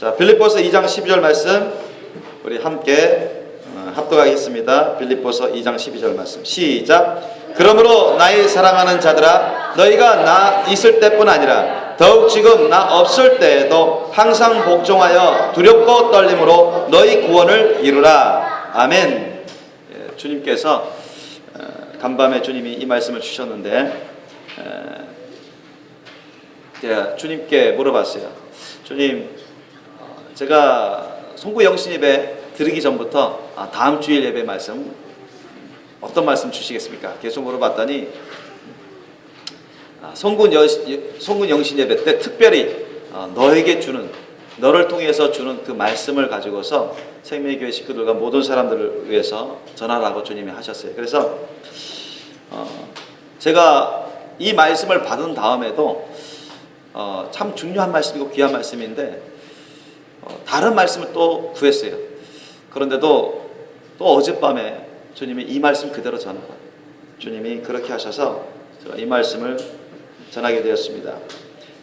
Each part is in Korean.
자, 빌립보서 2장 12절 말씀 우리 함께 합독하겠습니다. 빌립보서 2장 12절 말씀 시작. 그러므로 나의 사랑하는 자들아, 너희가 나 있을 때뿐 아니라 더욱 지금 나 없을 때에도 항상 복종하여 두렵고 떨림으로 너희 구원을 이루라. 아멘. 주님께서 간밤에 주님이 이 말씀을 주셨는데 제가 주님께 물어봤어요. 주님, 제가 송구 영신 예배 드리기 전부터 다음 주일 예배 말씀 어떤 말씀 주시겠습니까? 계속 물어봤더니 송군 영신 예배 때 특별히 너에게 주는, 너를 통해서 주는 그 말씀을 가지고서 생명교회 식구들과 모든 사람들을 위해서 전하라고 주님이 하셨어요. 그래서 제가 이 말씀을 받은 다음에도 참 중요한 말씀이고 귀한 말씀인데 다른 말씀을 또 구했어요. 그런데도 또 어젯밤에 주님이 이 말씀 그대로 전하라. 주님이 그렇게 하셔서 제가 이 말씀을 전하게 되었습니다.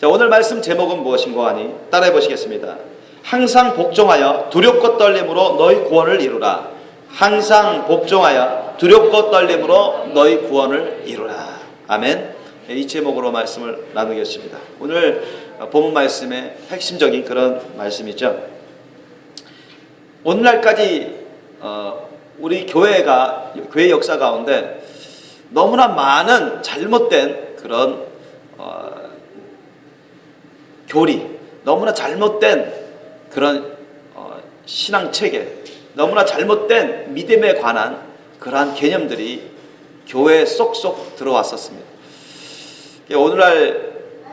자, 오늘 말씀 제목은 무엇인가 하니 따라해 보시겠습니다. 항상 복종하여 두렵고 떨림으로 너희 구원을 이루라. 항상 복종하여 두렵고 떨림으로 너희 구원을 이루라. 아멘. 이 제목으로 말씀을 나누겠습니다. 오늘 본문 말씀의 핵심적인 그런 말씀이죠. 오늘날까지 우리 교회 역사 가운데 너무나 많은 잘못된 그런 교리, 너무나 잘못된 그런 신앙체계, 너무나 잘못된 믿음에 관한 그러한 개념들이 교회에 쏙쏙 들어왔었습니다. 오늘날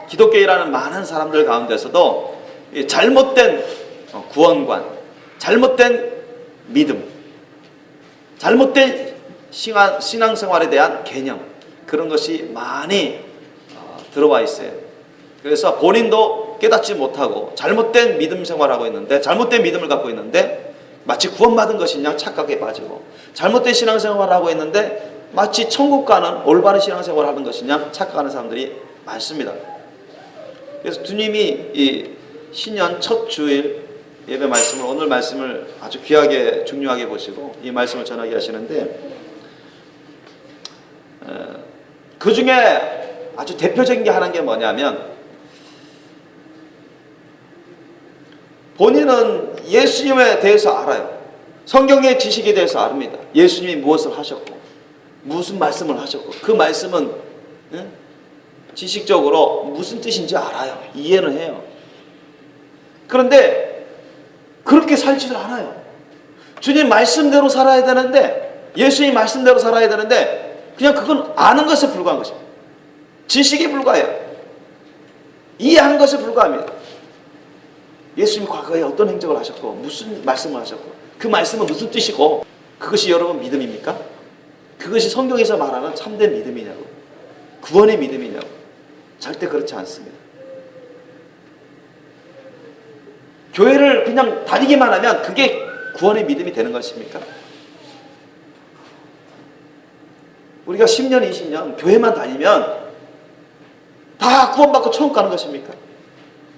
기독교라는 많은 사람들 가운데서도 잘못된 구원관, 잘못된 믿음, 잘못된 신앙생활에 대한 개념, 그런 것이 많이 들어와 있어요. 그래서 본인도 깨닫지 못하고 잘못된 믿음 생활하고 있는데, 잘못된 믿음을 갖고 있는데 마치 구원받은 것이냐 착각에 빠지고, 잘못된 신앙생활을 하고 있는데 마치 천국 가는 올바른 신앙생활을 하는 것이냐 착각하는 사람들이 많습니다. 그래서 주님이 이 신년 첫 주일 예배 말씀을, 오늘 말씀을 아주 귀하게 중요하게 보시고 이 말씀을 전하게 하시는데, 그 중에 아주 대표적인 게 하는 게 뭐냐면, 본인은 예수님에 대해서 알아요. 성경의 지식에 대해서 압니다. 예수님이 무엇을 하셨고 무슨 말씀을 하셨고 그 말씀은 지식적으로 무슨 뜻인지 알아요. 이해는 해요. 그런데 그렇게 살지를 않아요. 주님 말씀대로 살아야 되는데, 예수님 말씀대로 살아야 되는데 그냥 그건 아는 것에 불과한 것입니다. 지식에 불과해요. 이해한 것에 불과합니다. 예수님 과거에 어떤 행적을 하셨고 무슨 말씀을 하셨고 그 말씀은 무슨 뜻이고, 그것이 여러분 믿음입니까? 그것이 성경에서 말하는 참된 믿음이냐고, 구원의 믿음이냐고. 절대 그렇지 않습니다. 교회를 그냥 다니기만 하면 그게 구원의 믿음이 되는 것입니까? 우리가 10년, 20년 교회만 다니면 다 구원받고 천국 가는 것입니까?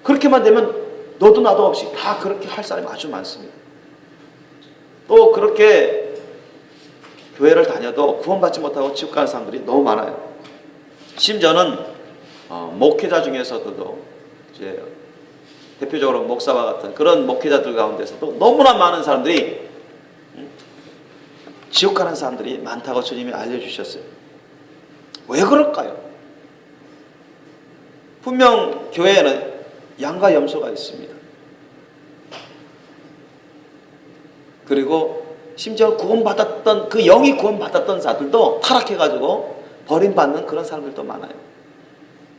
그렇게만 되면 너도 나도 없이 다 그렇게 할 사람이 아주 많습니다. 또 그렇게 교회를 다녀도 구원받지 못하고 지옥 가는 사람들이 너무 많아요. 심지어는 목회자 중에서도 이제 대표적으로 목사와 같은 그런 목회자들 가운데서도 너무나 많은 사람들이 지옥 가는 사람들이 많다고 주님이 알려주셨어요. 왜 그럴까요? 분명 교회에는 양과 염소가 있습니다. 그리고 심지어 구원받았던, 그 영이 구원받았던 자들도 타락해가지고 버림받는 그런 사람들도 많아요.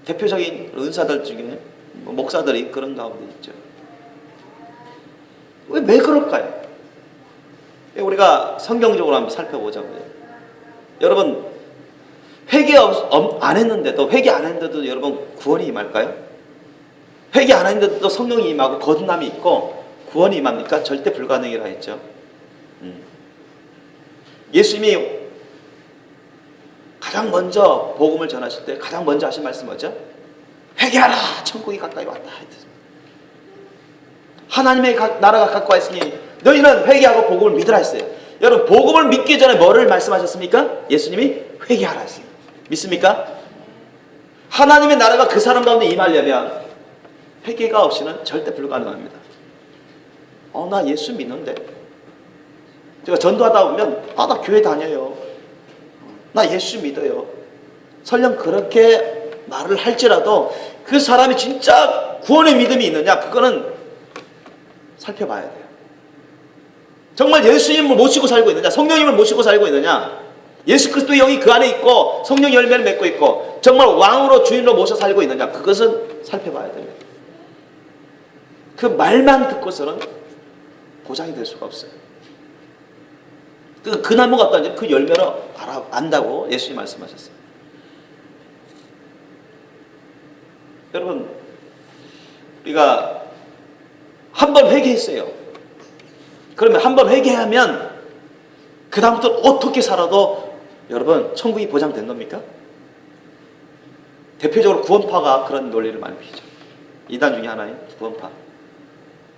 대표적인 은사들 중에 목사들이 그런 가운데 있죠. 왜 그럴까요? 우리가 성경적으로 한번 살펴보자고요. 여러분, 회개 안 했는데도 여러분 구원이 임할까요? 회개 안 했는데도 성령이 임하고 거듭남이 있고 구원이 임합니까? 절대 불가능이라 했죠. 예수님이 가장 먼저 복음을 전하실 때 가장 먼저 하신 말씀 뭐죠? 회개하라, 천국이 가까이 왔다. 하나님의 나라가 가까이 있으니 너희는 회개하고 복음을 믿으라 했어요. 여러분, 복음을 믿기 전에 뭐를 말씀하셨습니까? 예수님이 회개하라 했어요. 믿습니까? 하나님의 나라가 그 사람 가운데 임하려면 회개가 없이는 절대 불가능합니다. 나 예수 믿는데, 제가 전도하다 보면 나 교회 다녀요, 나 예수 믿어요, 설령 그렇게 말을 할지라도 그 사람이 진짜 구원의 믿음이 있느냐, 그거는 살펴봐야 돼요. 정말 예수님을 모시고 살고 있느냐, 성령님을 모시고 살고 있느냐, 예수 그리스도의 영이 그 안에 있고 성령 열매를 맺고 있고 정말 왕으로 주인으로 모셔 살고 있느냐, 그것은 살펴봐야 됩니다. 그 말만 듣고서는 보장이 될 수가 없어요. 그 나무가 어떤지 그 열매를 안다고 예수님이 말씀하셨어요. 여러분, 우리가 한 번 회개했어요. 그러면 한 번 회개하면 그 다음부터 어떻게 살아도 여러분 천국이 보장된 겁니까? 대표적으로 구원파가 그런 논리를 많이 피죠. 이단 중에 하나인 구원파.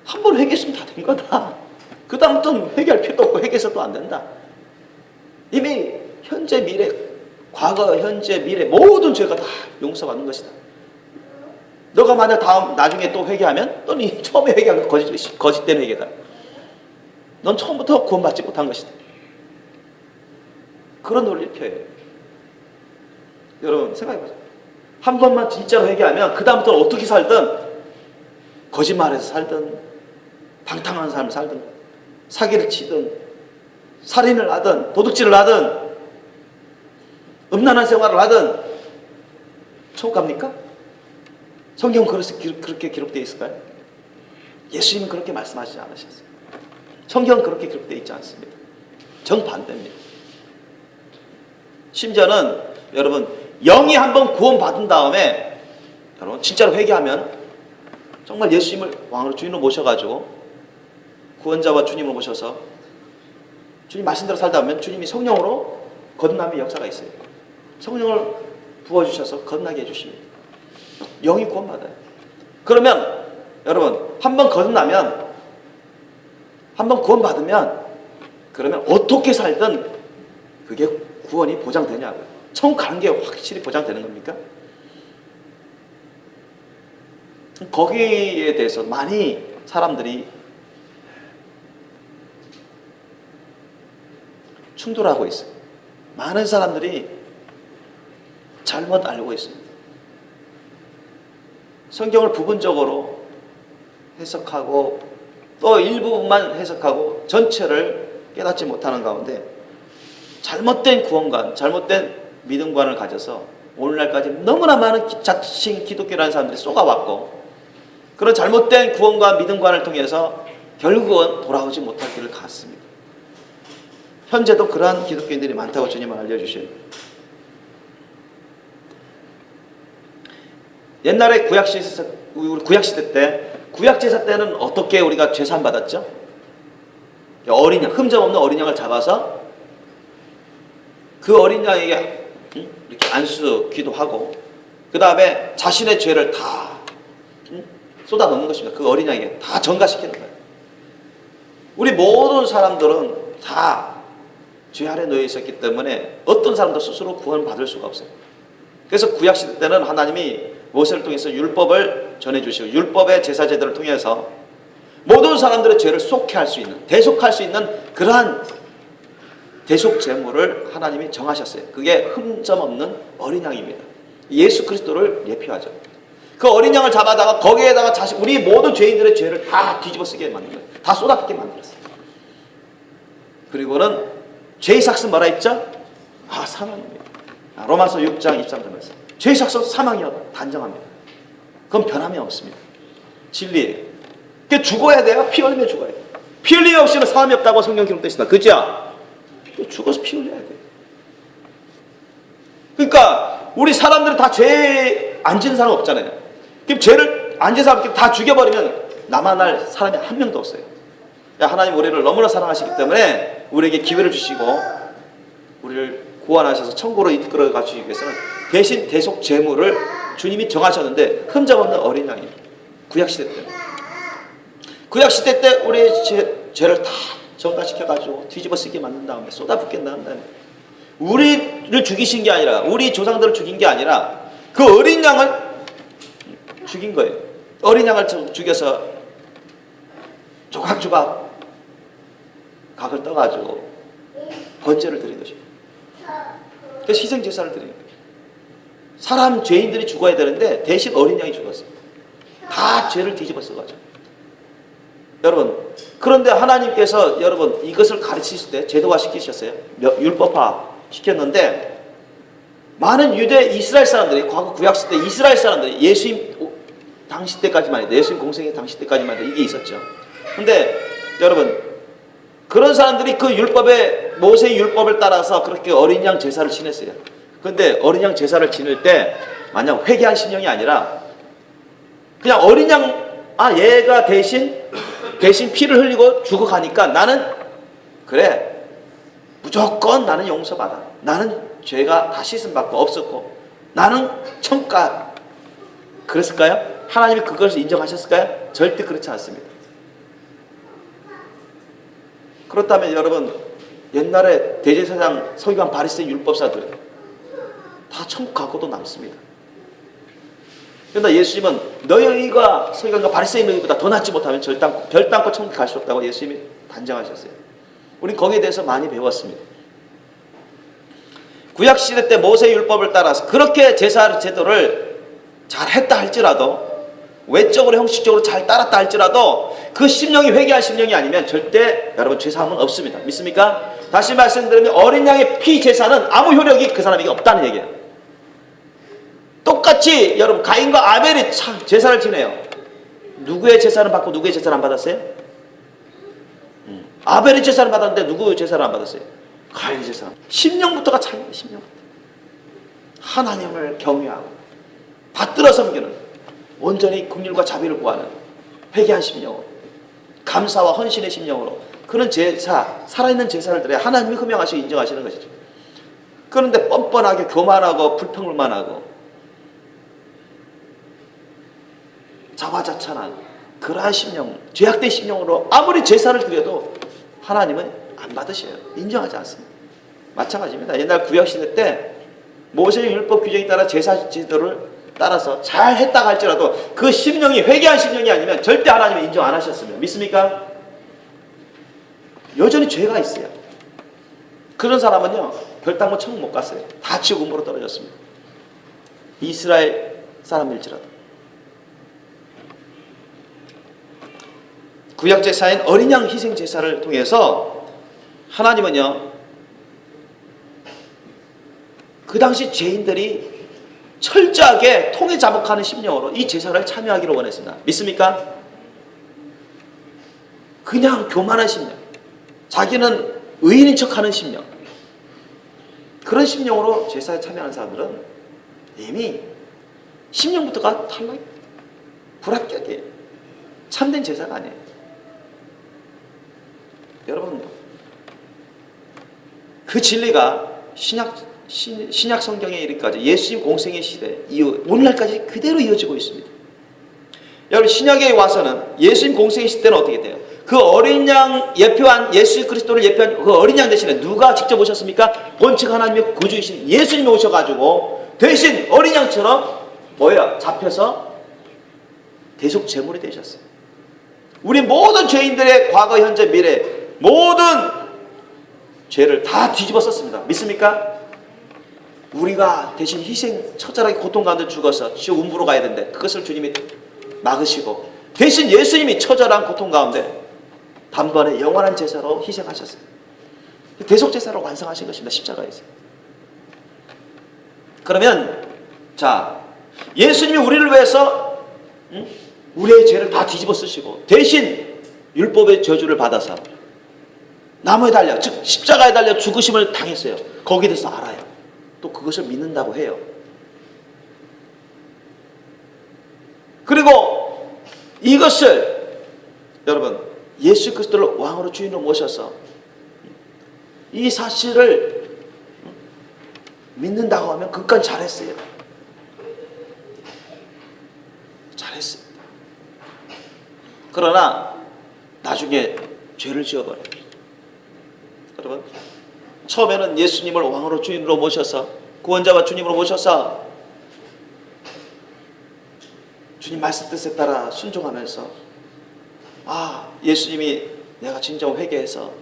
한 번 회개했으면 다 된 거다. 그 다음부터는 회개할 필요도 없고 회개해서도 안 된다. 이미 현재 미래, 과거 현재 미래 모든 죄가 다 용서받는 것이다. 너가 만약 나중에 또 회개하면 너는 처음에 회개한 거 거짓된 회개다. 넌 처음부터 구원받지 못한 것이다. 그런 논리를 펴요. 여러분 생각해보세요. 한 번만 진짜로 회개하면 그 다음부터는 어떻게 살든, 거짓말해서 살든, 방탕한 삶을 살든, 사기를 치든, 살인을 하든, 도둑질을 하든, 음란한 생활을 하든 천국 갑니까? 성경은 그렇게 기록되어 있을까요? 예수님은 그렇게 말씀하시지 않으셨어요. 성경은 그렇게 기록되어 있지 않습니다. 정반대입니다. 심지어는 여러분, 영이 한번 구원받은 다음에 여러분 진짜로 회개하면 정말 예수님을 왕으로 주인으로 모셔가지고 구원자와 주님을 모셔서 주님 말씀대로 살다 보면 주님이 성령으로 거듭남의 역사가 있어요. 성령을 부어주셔서 거듭나게 해주십니다. 영이 구원받아요. 그러면 여러분 한 번 거듭나면, 한 번 구원받으면 그러면 어떻게 살든 그게 구원이 보장되냐고요. 천국 가는 게 확실히 보장되는 겁니까? 거기에 대해서 많이 사람들이 충돌하고 있어요. 많은 사람들이 잘못 알고 있습니다. 성경을 부분적으로 해석하고 또 일부분만 해석하고 전체를 깨닫지 못하는 가운데 잘못된 구원관, 잘못된 믿음관을 가져서 오늘날까지 너무나 많은 자칭 기독교라는 사람들이 쏘가왔고, 그런 잘못된 구원과 믿음관을 통해서 결국은 돌아오지 못할 길을 갔습니다. 현재도 그러한 기독교인들이 많다고 주님은 알려주셔요. 옛날에 구약시대 때, 구약제사 때는 어떻게 우리가 제사함 받았죠? 어린 양, 흠점 없는 어린 양을 잡아서 그 어린 양에게 이렇게 안수 기도하고 그 다음에 자신의 죄를 다 쏟아 넣는 것입니다. 그 어린 양에게 다 전가시키는 거예요. 우리 모든 사람들은 다 죄 아래 놓여 있었기 때문에 어떤 사람도 스스로 구원받을 수가 없어요. 그래서 구약시대 때는 하나님이 모세를 통해서 율법을 전해주시고 율법의 제사제도를 통해서 모든 사람들의 죄를 속해 할 수 있는, 대속할 수 있는 그러한 대속 제물을 하나님이 정하셨어요. 그게 흠점 없는 어린 양입니다. 예수 그리스도를 예표하죠. 그 어린 양을 잡아다가 거기에다가 우리 모든 죄인들의 죄를 다 뒤집어 쓰게 만든 거예요. 다 쏟아붓게 만들었어요. 그리고는 죄의 삭은 뭐라 했죠? 사망입니다. 로마서 6장 23절 말씀. 죄의 삭은 사망이요, 단정합니다. 그건 변함이 없습니다. 진리예요. 그러니까 죽어야 돼요. 피 흘리며 죽어야 돼요. 피 흘림이 없이는 사함이 없다고 성경 기록되어 있습니다. 그죠? 죽어서 피 흘려야 돼요. 그러니까 우리 사람들은 다 죄에 안 지는 사람 없잖아요. 그럼 죄를 안 지는 사람 다 죽여버리면 남아날 사람이 한 명도 없어요. 하나님 우리를 너무나 사랑하시기 때문에 우리에게 기회를 주시고 우리를 구원하셔서 천국으로 이끌어 가시기 위해서는 대신 대속 제물을 주님이 정하셨는데 흠잡 없는 어린 양입니다. 구약시대 때는. 구약 시대 때 우리 죄를 다 정화시켜가지고 뒤집어 쓰게 만든 다음에 쏟아붓게 난 다음에 우리를 죽이신 게 아니라 우리 조상들을 죽인 게 아니라 그 어린 양을 죽인 거예요. 어린 양을 죽여서 조각조각 각을 떠가지고 번제를 드린 것입니다. 그래서 희생제사를 드린 거예요. 사람 죄인들이 죽어야 되는데 대신 어린 양이 죽었어요. 다 죄를 뒤집어 써가지고. 여러분, 그런데 하나님께서 여러분 이것을 가르치실 때 제도화 시키셨어요. 율법화 시켰는데 많은 유대 이스라엘 사람들이 과거 구약시대 이스라엘 사람들이 예수님 당시 때까지만 해도 예수님 공생의 당시 때까지만 해도 이게 있었죠. 근데 여러분 그런 사람들이 그 율법에 모세의 율법을 따라서 그렇게 어린 양 제사를 지냈어요. 그런데 어린 양 제사를 지낼 때 만약 회개한 심령이 아니라 그냥 어린 양 얘가 대신 피를 흘리고 죽어가니까 나는 그래 무조건 나는 용서받아. 나는 죄가 다 씻음받고 없었고 나는 천가. 그랬을까요? 하나님이 그것을 인정하셨을까요? 절대 그렇지 않습니다. 그렇다면 여러분 옛날에 대제사장 서기관 바리새인 율법사들 다 천국 가고도 남습니다. 그러나 예수님은 너희 의가 서기관과 바리새인 의보다 더 낫지 못하면 결단코 천국 갈 수 없다고 예수님이 단정하셨어요. 우린 거기에 대해서 많이 배웠습니다. 구약시대 때 모세의 율법을 따라서 그렇게 제사 제도를 잘 했다 할지라도 외적으로 형식적으로 잘 따랐다 할지라도 그 심령이 회개할 심령이 아니면 절대 여러분 죄사함은 없습니다. 믿습니까? 다시 말씀드리면 어린 양의 피 제사는 아무 효력이 그 사람에게 없다는 얘기예요. 똑같이 여러분 가인과 아벨이 참 제사를 지내요. 누구의 제사를 받고 누구의 제사를 안 받았어요? 아벨의 제사를 받았는데 누구의 제사를 안 받았어요? 가인의 제사. 심령부터가 차이예요. 심령부터. 하나님을 경외하고 받들어 섬기는 온전히 긍휼과 자비를 구하는 회개한 심령으로 감사와 헌신의 심령으로 그런 제사, 살아있는 제사를 드려야 하나님이 흠양하시고 인정하시는 것이죠. 그런데 뻔뻔하게 교만하고 불평불만하고 자화자찬한 그러한 심령, 죄악된 심령으로 아무리 제사를 드려도 하나님은 안 받으셔요. 인정하지 않습니다. 마찬가지입니다. 옛날 구약시대 때 모세의 율법 규정에 따라 제사 제도를 따라서 잘 했다 할지라도 그 심령이 회개한 심령이 아니면 절대 하나님은 인정 안 하셨습니다. 믿습니까? 여전히 죄가 있어요. 그런 사람은요 별당고 천국 못 갔어요. 다 지옥 음모로 떨어졌습니다. 이스라엘 사람일지라도. 구약 제사인 어린 양 희생 제사를 통해서 하나님은요 그 당시 죄인들이 철저하게 통해 자복하는 심령으로 이 제사를 참여하기를 원했습니다. 믿습니까? 그냥 교만한 심령, 자기는 의인인 척하는 심령, 그런 심령으로 제사에 참여하는 사람들은 이미 심령부터가 탈락, 불합격이에요. 참된 제사가 아니에요. 여러분 그 진리가 신약 성경에 이르기까지 예수님 공생의 시대 이후 오늘날까지 그대로 이어지고 있습니다. 여러분 신약에 와서는 예수님 공생의 시대는 어떻게 돼요? 그 어린 양 예표한 예수 그리스도를 예표한 그 어린 양 대신에 누가 직접 오셨습니까? 본즉 하나님의 구주이신 예수님이 오셔가지고 대신 어린 양처럼 뭐예요? 잡혀서 대속 제물이 되셨어요. 우리 모든 죄인들의 과거 현재 미래 모든 죄를 다 뒤집어 썼습니다. 믿습니까? 우리가 대신 희생 처절하게 고통 가운데 죽어서 지옥 음부로 가야 되는데 그것을 주님이 막으시고 대신 예수님이 처절한 고통 가운데 단번에 영원한 제사로 희생하셨어요. 대속 제사로 완성하신 것입니다. 십자가에서. 그러면 자 예수님이 우리를 위해서 우리의 죄를 다 뒤집어 쓰시고 대신 율법의 저주를 받아서 나무에 달려 즉 십자가에 달려 죽으심을 당했어요. 거기에 대해서 알아요. 또 그것을 믿는다고 해요. 그리고 이것을 여러분 예수 그리스도를 왕으로 주인으로 모셔서 이 사실을 믿는다고 하면 그건 잘했어요. 잘했습니다. 그러나 나중에 죄를 지어버려요. 여러분, 처음에는 예수님을 왕으로 주인으로 모셔서 구원자와 주님으로 모셔서 주님 말씀 뜻에 따라 순종하면서 예수님이 내가 진정 회개해서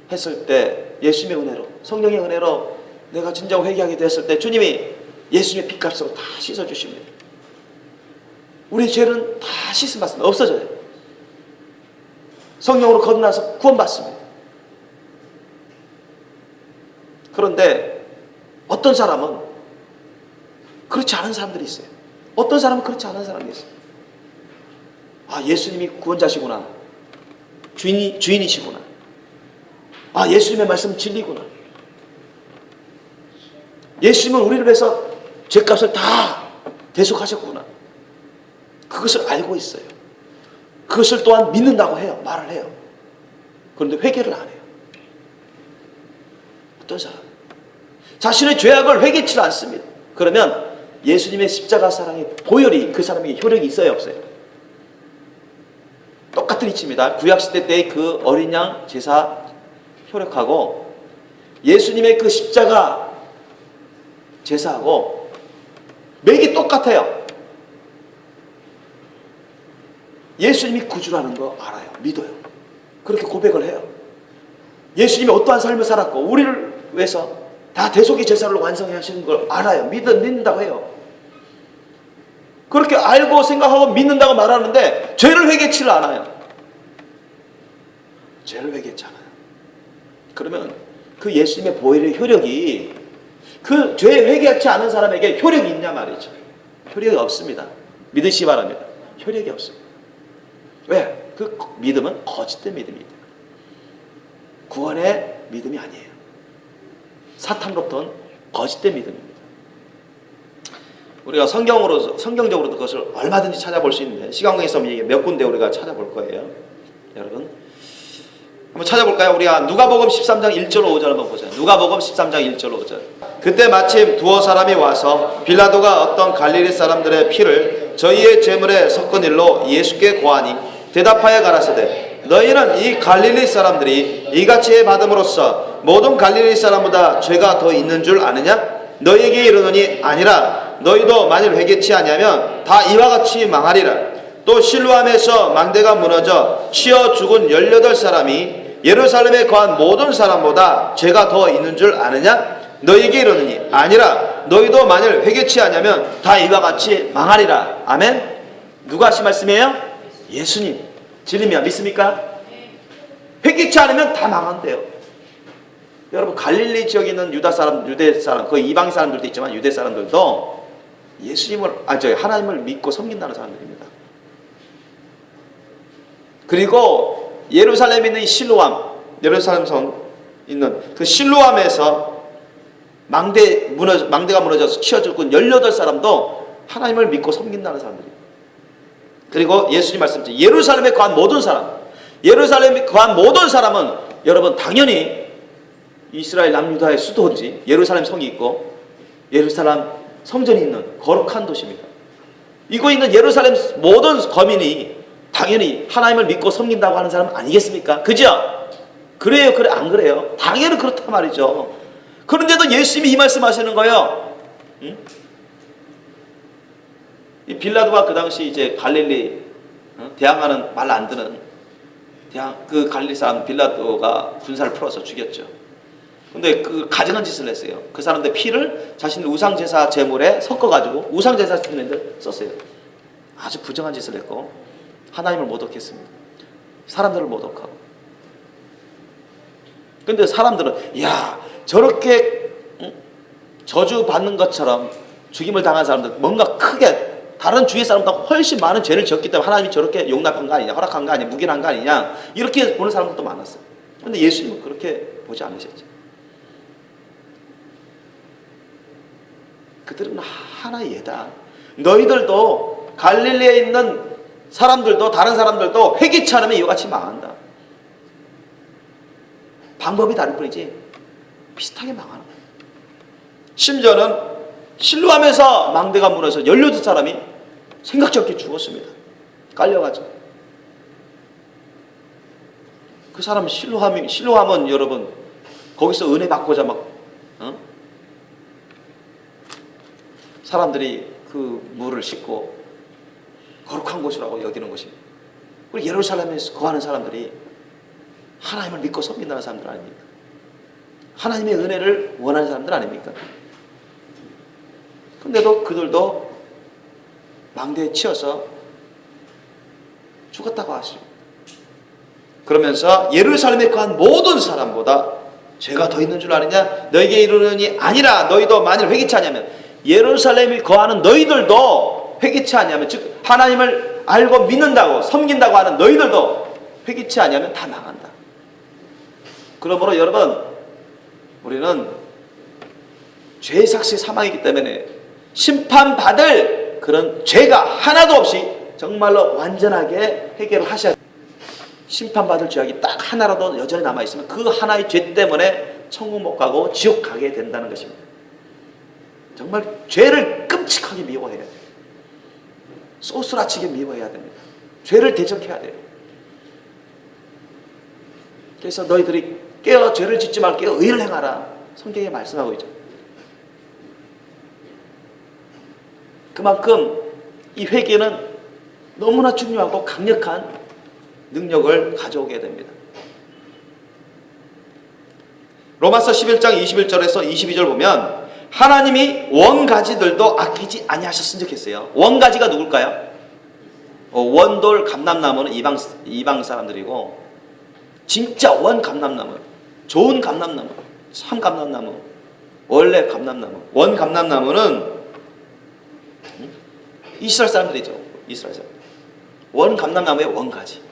했을 때 예수님의 은혜로, 성령의 은혜로 내가 진정 회개하게 됐을 때 주님이 예수님의 피값으로 다 씻어주십니다. 우리 죄는 다 씻음 받습니다. 없어져요. 성령으로 거듭나서 구원받습니다. 그런데 어떤 사람은 그렇지 않은 사람들이 있어요. 어떤 사람은 그렇지 않은 사람이 있어요. 예수님이 구원자시구나. 주인이시구나. 예수님의 말씀은 진리구나. 예수님은 우리를 위해서 죄값을 다 대속하셨구나. 그것을 알고 있어요. 그것을 또한 믿는다고 해요. 말을 해요. 그런데 회개를 안 해요. 어떤 사람? 자신의 죄악을 회개치 않습니다. 그러면 예수님의 십자가 사랑의 보혈이 그 사람에게 효력이 있어요, 없어요? 똑같은 이치입니다. 구약시대 때의 그 어린 양 제사 효력하고 예수님의 그 십자가 제사하고 맥이 똑같아요. 예수님이 구주라는 거 알아요. 믿어요. 그렇게 고백을 해요. 예수님이 어떠한 삶을 살았고 우리를 위해서 다 대속의 제사를 완성해 하시는 걸 알아요. 믿는다고 해요. 그렇게 알고 생각하고 믿는다고 말하는데 죄를 회개치를 않아요. 죄를 회개치 않아요. 그러면 그 예수님의 보혈의 효력이 그 죄 회개하지 않은 사람에게 효력이 있냐 말이죠. 효력이 없습니다. 믿으시기 바랍니다. 효력이 없습니다. 왜? 그 믿음은 거짓된 믿음입니다. 구원의 믿음이 아니에요. 사탄으로부터는 거짓된 믿음입니다. 우리가 성경적으로도 그것을 얼마든지 찾아볼 수 있는데 시간 관계상 몇 군데 우리가 찾아볼 거예요. 여러분 한번 찾아볼까요? 우리가 누가복음 13장 1절 5절 한번 보세요. 누가복음 13장 1절 5절. 그때 마침 두어 사람이 와서 빌라도가 어떤 갈릴리 사람들의 피를 저희의 제물에 섞은 일로 예수께 고하니 대답하여 가라사대 너희는 이 갈릴리 사람들이 이같이 받음으로써 모든 갈릴리 사람보다 죄가 더 있는 줄 아느냐? 너희에게 이르노니 아니라 너희도 만일 회개치 아니하면 다 이와 같이 망하리라. 또 실로암에서 망대가 무너져 치어 죽은 18사람이 예루살렘에 거한 모든 사람보다 죄가 더 있는 줄 아느냐? 너희에게 이르노니 아니라 너희도 만일 회개치 아니하면 다 이와 같이 망하리라. 아멘. 누가 하신 말씀이에요? 예수님. 진리입니다. 믿습니까? 회개치 않으면 다 망한대요. 여러분 갈릴리 지역에 있는 유대 사람, 그 이방 사람들도 있지만 유대 사람들도 예수님을 하나님을 믿고 섬긴다는 사람들입니다. 그리고 예루살렘에 있는 이 실로암, 예루살렘 성 있는 그 실로암에서 망대가 무너져서 치어 죽은 18사람도 하나님을 믿고 섬긴다는 사람들이에요. 그리고 예수님 말씀하신 예루살렘에 거한 모든 사람, 예루살렘에 거한 모든 사람은 여러분 당연히 이스라엘 남유다의 수도인지 예루살렘 성이 있고 예루살렘 성전이 있는 거룩한 도시입니다. 이곳에 있는 예루살렘 모든 거민이 당연히 하나님을 믿고 섬긴다고 하는 사람 아니겠습니까? 그죠? 그래요? 그래? 안 그래요? 당연히 그렇단 말이죠. 그런데도 예수님이 이 말씀 하시는 거예요. 응? 이 빌라도가 그 당시 이제 갈릴리 대항하는 말 안 듣는 그 갈릴리 사람 빌라도가 군사를 풀어서 죽였죠. 근데 그 가증한 짓을 했어요. 그 사람들 피를 자신의 우상제사 제물에 섞어가지고 우상제사 지내는데 썼어요. 아주 부정한 짓을 했고 하나님을 모독했습니다. 사람들을 모독하고. 근데 사람들은 야 저렇게 저주받는 것처럼 죽임을 당한 사람들 뭔가 크게 다른 주위의 사람보다 훨씬 많은 죄를 지었기 때문에 하나님이 저렇게 용납한 거 아니냐, 허락한 거 아니냐, 묵인한 거 아니냐 이렇게 보는 사람들도 많았어요. 그런데 예수님은 그렇게 보지 않으셨죠. 그들은 하나의 예다. 너희들도 갈릴리에 있는 사람들도 다른 사람들도 회개치 않으면 이와 같이 망한다. 방법이 다를 뿐이지 비슷하게 망하는 거예요. 심지어는 실로암에서 망대가 무너져서 18사람이 생각지 않게 죽었습니다. 깔려가지고. 그 사람 실로하면 여러분 거기서 은혜 받고자 막 사람들이 그 물을 씻고 거룩한 곳이라고 여기는 것입니다. 우리 예루살렘에서 거하는 사람들이 하나님을 믿고 섬긴다는 사람들 아닙니까? 하나님의 은혜를 원하는 사람들 아닙니까? 근데도 그들도 망대에 치여서 죽었다고 하시죠. 그러면서 예루살렘에 거한 모든 사람보다 죄가 더 있는 줄 아느냐? 너에게 이르노니 아니라 너희도 만일 회개치 않으면 예루살렘에 거하는 너희들도 회개치 않으면 즉 하나님을 알고 믿는다고 섬긴다고 하는 너희들도 회개치 않으면 다 망한다. 그러므로 여러분 우리는 죄의 삭시 사망이기 때문에 심판받을 그런 죄가 하나도 없이 정말로 완전하게 해결을 하셔야 돼요. 심판받을 죄악이 딱 하나라도 여전히 남아있으면 그 하나의 죄 때문에 천국 못 가고 지옥 가게 된다는 것입니다. 정말 죄를 끔찍하게 미워해야 돼요. 소스라치게 미워해야 됩니다. 죄를 대적해야 돼요. 그래서 너희들이 깨어 죄를 짓지 말고 깨어 의를 행하라. 성경에 말씀하고 있죠. 그만큼 이 회개는 너무나 중요하고 강력한 능력을 가져오게 됩니다. 로마서 11장 21절에서 22절 보면 하나님이 원가지들도 아끼지 아니하셨으면 좋겠어요. 원가지가 누굴까요? 원돌 감람나무는 이방 사람들이고 진짜 원 감람나무, 좋은 감람나무, 참 감람나무, 원래 감람나무, 원 감람나무는 이스라엘 사람들이죠. 이스라엘 사람. 원 감람나무의 원가지.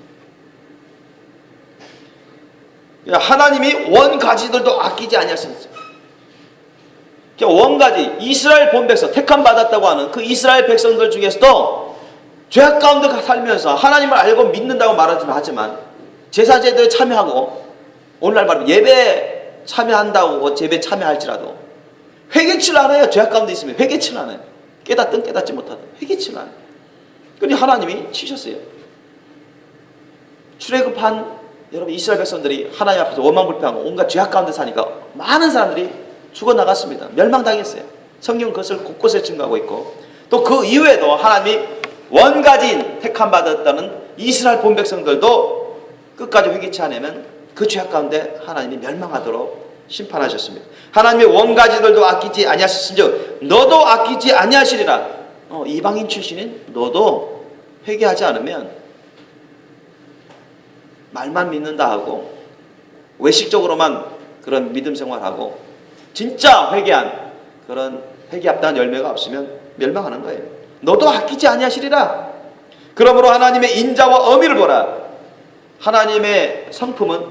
하나님이 원가지들도 아끼지 아니하셨습니다. 원가지, 이스라엘 본백성, 택함 받았다고 하는 그 이스라엘 백성들 중에서도 죄악 가운데 살면서 하나님을 알고 믿는다고 말하지는 하지만 제사제도에 참여하고 오늘날 말하면 예배 참여한다고 예배 참여할지라도 회개치를 안 해요. 죄악 가운데 있으면 회개치를 안 해요. 깨닫든 깨닫지 못하든 회개치를 안 해요. 그런데 하나님이 치셨어요. 출애굽한 여러분 이스라엘 백성들이 하나님 앞에서 원망불평하고 온갖 죄악 가운데 사니까 많은 사람들이 죽어나갔습니다. 멸망당했어요. 성경은 그것을 곳곳에 증거하고 있고 또 그 이후에도 하나님이 원가지인 택함 받았다는 이스라엘 본백성들도 끝까지 회개치 않으면 그 죄악 가운데 하나님이 멸망하도록 심판하셨습니다. 하나님의 원가지들도 아끼지 아니하셨은즉 너도 아끼지 아니하시리라. 이방인 출신인 너도 회개하지 않으면 말만 믿는다 하고 외식적으로만 그런 믿음 생활하고 진짜 회개한 그런 회개합당한 열매가 없으면 멸망하는 거예요. 너도 아끼지 아니하시리라. 그러므로 하나님의 인자와 어미를 보라. 하나님의 성품은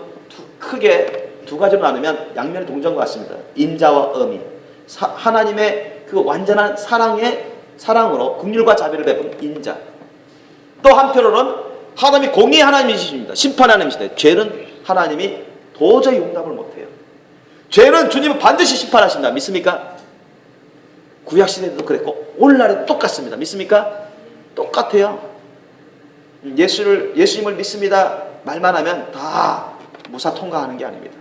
크게 두 가지로 나누면 양면의 동전과 같습니다. 인자와 어미. 하나님의 그 완전한 사랑으로 긍휼과 자비를 베푼 인자. 또 한편으로는 하나님이 공의의 하나님이십니다. 심판의 하나님이시다. 죄는 하나님이 도저히 용납을 못해요. 죄는 주님은 반드시 심판하신다. 믿습니까? 구약시대에도 그랬고 오늘날에도 똑같습니다. 믿습니까? 똑같아요. 예수님을 믿습니다. 말만 하면 다 무사 통과하는 게 아닙니다.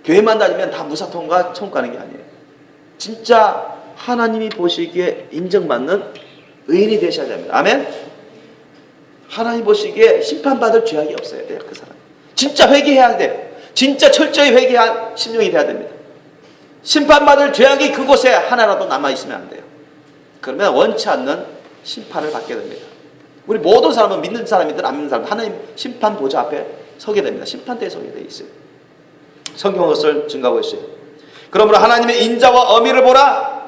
교회만 다니면 다 무사 통과 천국 가는 게 아니에요. 진짜 하나님이 보시기에 인정받는 의인이 되셔야 됩니다. 아멘? 하나님 보시기에 심판받을 죄악이 없어야 돼요. 그 사람 진짜 회개해야 돼요. 진짜 철저히 회개한 심령이 돼야 됩니다. 심판받을 죄악이 그곳에 하나라도 남아있으면 안 돼요. 그러면 원치 않는 심판을 받게 됩니다. 우리 모든 사람은 믿는 사람이든 안 믿는 사람 하나님 심판 보좌 앞에 서게 됩니다. 심판대에 서게 돼 있어요. 성경은 그것을 증거하고 있어요. 그러므로 하나님의 인자와 어미를 보라.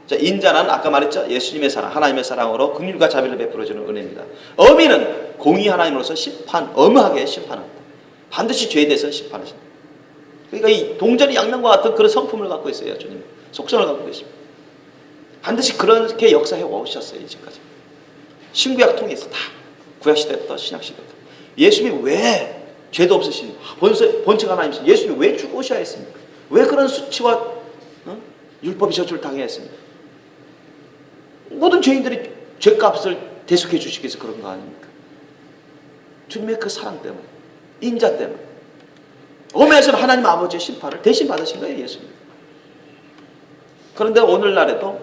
자, 인자는 아까 말했죠. 예수님의 사랑, 하나님의 사랑으로 긍휼과 자비를 베풀어주는 은혜입니다. 어미는 공의 하나님으로서 엄하게 심판합니다. 반드시 죄에 대해서 심판하십니다. 그러니까 이 동전이 양면과 같은 그런 성품을 갖고 있어요. 주님 속성을 갖고 계십니다. 반드시 그렇게 역사해 오셨어요. 이제까지 신구약 통해서 다 구약시대부터 신약시대부터 예수님이 왜 죄도 없으신 본체 하나님이신 예수님이 왜 죽으셔야 했습니까? 왜 그런 수치와 율법이 저주를 당해야 했습니까? 모든 죄인들이 죄값을 대속해 주시기 위해서 그런 거 아닙니까? 주님의 그 사랑 때문에 인자 때문에. 엄에서 하나님 아버지의 심판을 대신 받으신 거예요, 예수님. 그런데 오늘날에도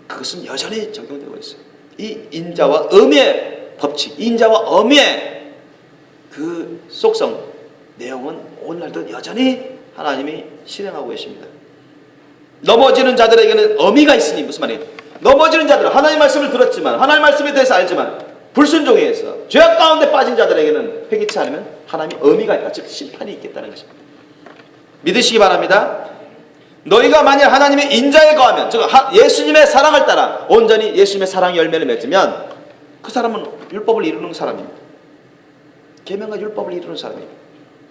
그것은 여전히 적용되고 있어요. 이 인자와 엄의 법칙, 인자와 엄의 그 속성, 내용은 오늘날도 여전히 하나님이 실행하고 계십니다. 넘어지는 자들에게는 어미가 있으니, 무슨 말이에요? 넘어지는 자들은 하나님 말씀을 들었지만, 하나님 말씀에 대해서 알지만 불순종에 의해서 죄악 가운데 빠진 자들에게는 회개치 않으면 하나님이 어미가 있다, 즉 심판이 있겠다는 것입니다. 믿으시기 바랍니다. 너희가 만일 하나님의 인자에 거하면, 즉 예수님의 사랑을 따라 온전히 예수님의 사랑의 열매를 맺으면 그 사람은 율법을 이루는 사람입니다. 계명과 율법을 이루는 사람입니다.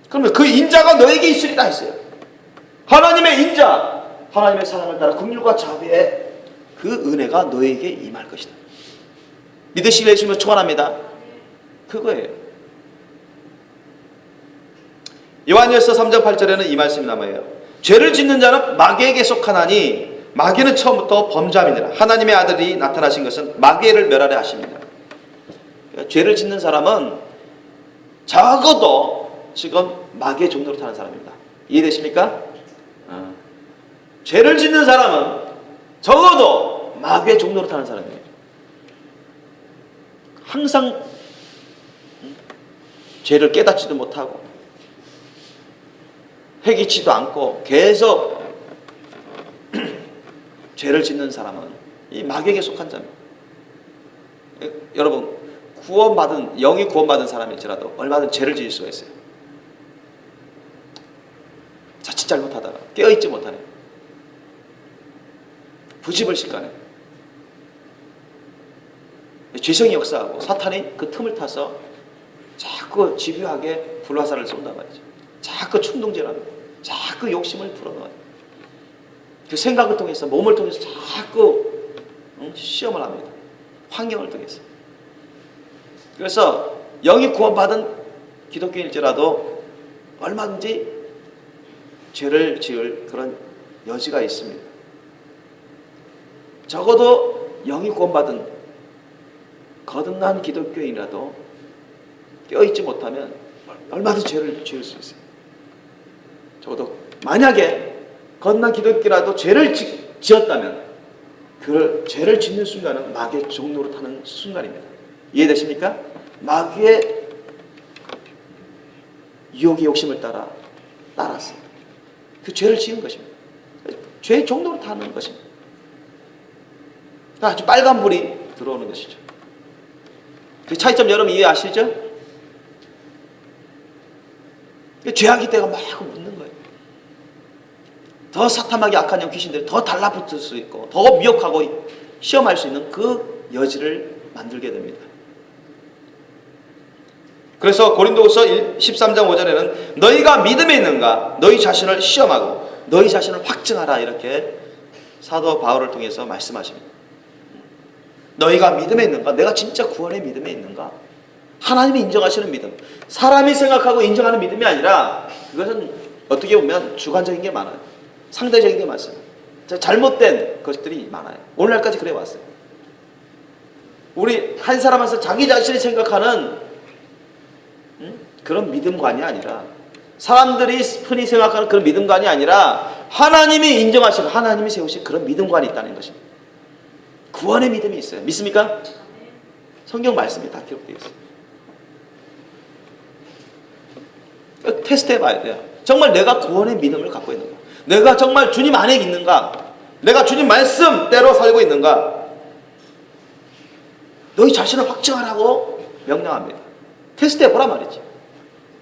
그러면 그 인자가 너에게 있으리라 했어요. 하나님의 인자, 하나님의 사랑을 따라 긍휼과 자비의 그 은혜가 너에게 임할 것이다. 믿으시길 예수님을 축원합니다. 그거예요. 요한일서 3장 8절에는 이 말씀이 남아요. 죄를 짓는 자는 마귀에게 속하나니 마귀는 처음부터 범죄함이니라. 하나님의 아들이 나타나신 것은 마귀를 멸하려 하십니다. 죄를 짓는 사람은 적어도 지금 마귀의 종로로 타는 사람입니다. 이해되십니까? 죄를 짓는 사람은 적어도 마귀의 종로로 타는 사람이에요. 항상 죄를 깨닫지도 못하고 회개치도 않고 계속 죄를 짓는 사람은 이 마귀에게 속한 자입니다. 여러분, 구원받은, 영이 구원받은 사람일지라도 얼마든 죄를 지을 수가 있어요. 자칫 잘못하다가 깨어있지 못하네, 부집을 시가네, 죄성이 역사하고 사탄이 그 틈을 타서 자꾸 집요하게 불화살을 쏜단 말이죠. 자꾸 충동질합니다. 자꾸 욕심을 풀어넣어요. 그 생각을 통해서, 몸을 통해서 자꾸 시험을 합니다. 환경을 통해서. 그래서 영이 구원받은 기독교인일지라도 얼마든지 죄를 지을 그런 여지가 있습니다. 적어도 영이 구원받은 거듭난 기독교인이라도 깨어있지 못하면 얼마든지 죄를 지을 수 있어요. 적어도 만약에 거듭난 기독교라도 죄를 지었다면 그 죄를 짓는 순간은 마귀의 종로로 타는 순간입니다. 이해되십니까? 마귀의 유혹의 욕심을 따라서 그 죄를 지은 것입니다. 죄의 종로로 타는 것입니다. 아주 빨간불이 들어오는 것이죠. 그 차이점 여러분 이해하시죠? 죄악이 때가 막 묻는 거예요. 더 사탐하게 악한 영 귀신들이 더 달라붙을 수 있고 더 미혹하고 시험할 수 있는 그 여지를 만들게 됩니다. 그래서 고린도후서 13장 5절에는 너희가 믿음에 있는가 너희 자신을 시험하고 너희 자신을 확증하라, 이렇게 사도 바울을 통해서 말씀하십니다. 너희가 믿음에 있는가? 내가 진짜 구원의 믿음에 있는가? 하나님이 인정하시는 믿음, 사람이 생각하고 인정하는 믿음이 아니라 그것은 어떻게 보면 주관적인 게 많아요. 상대적인 게 많습니다. 잘못된 것들이 많아요. 오늘날까지 그래 왔어요. 우리 한 사람에서 자기 자신이 생각하는 그런 믿음관이 아니라, 사람들이 흔히 생각하는 그런 믿음관이 아니라 하나님이 인정하시고 하나님이 세우신 그런 믿음관이 있다는 것입니다. 구원의 믿음이 있어요. 믿습니까? 성경 말씀이 다 기록되어 있어요. 테스트 해봐야 돼요. 정말 내가 구원의 믿음을 갖고 있는가? 내가 정말 주님 안에 있는가? 내가 주님 말씀대로 살고 있는가? 너희 자신을 확증하라고 명령합니다. 테스트 해보란 말이지.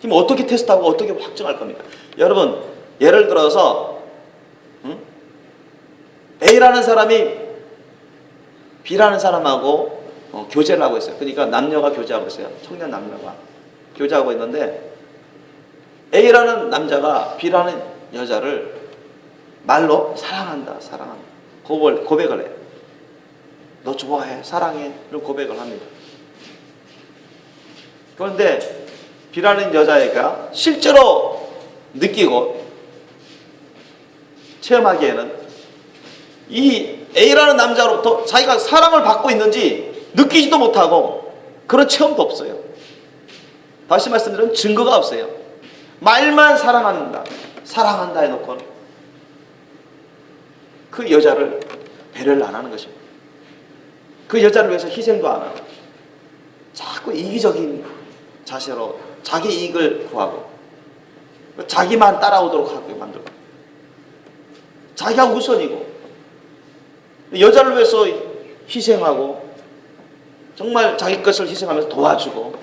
지금 어떻게 테스트하고 어떻게 확증할 겁니까? 여러분, 예를 들어서 A라는 사람이 B라는 사람하고 교제를 하고 있어요. 그러니까 남녀가 교제하고 있어요. 청년 남녀가 교제하고 있는데 A라는 남자가 B라는 여자를 말로 사랑한다, 사랑한다, 고백을 해요. 너 좋아해, 사랑해, 이런 고백을 합니다. 그런데 B라는 여자애가 실제로 느끼고 체험하기에는 이 A라는 남자로부터 자기가 사랑을 받고 있는지 느끼지도 못하고 그런 체험도 없어요. 다시 말씀드리면 증거가 없어요. 말만 사랑한다, 사랑한다 해놓고 그 여자를 배려를 안 하는 것입니다. 그 여자를 위해서 희생도 안 하고 자꾸 이기적인 자세로 자기 이익을 구하고 자기만 따라오도록 하게 만들고 자기가 우선이고 여자를 위해서 희생하고 정말 자기 것을 희생하면서 도와주고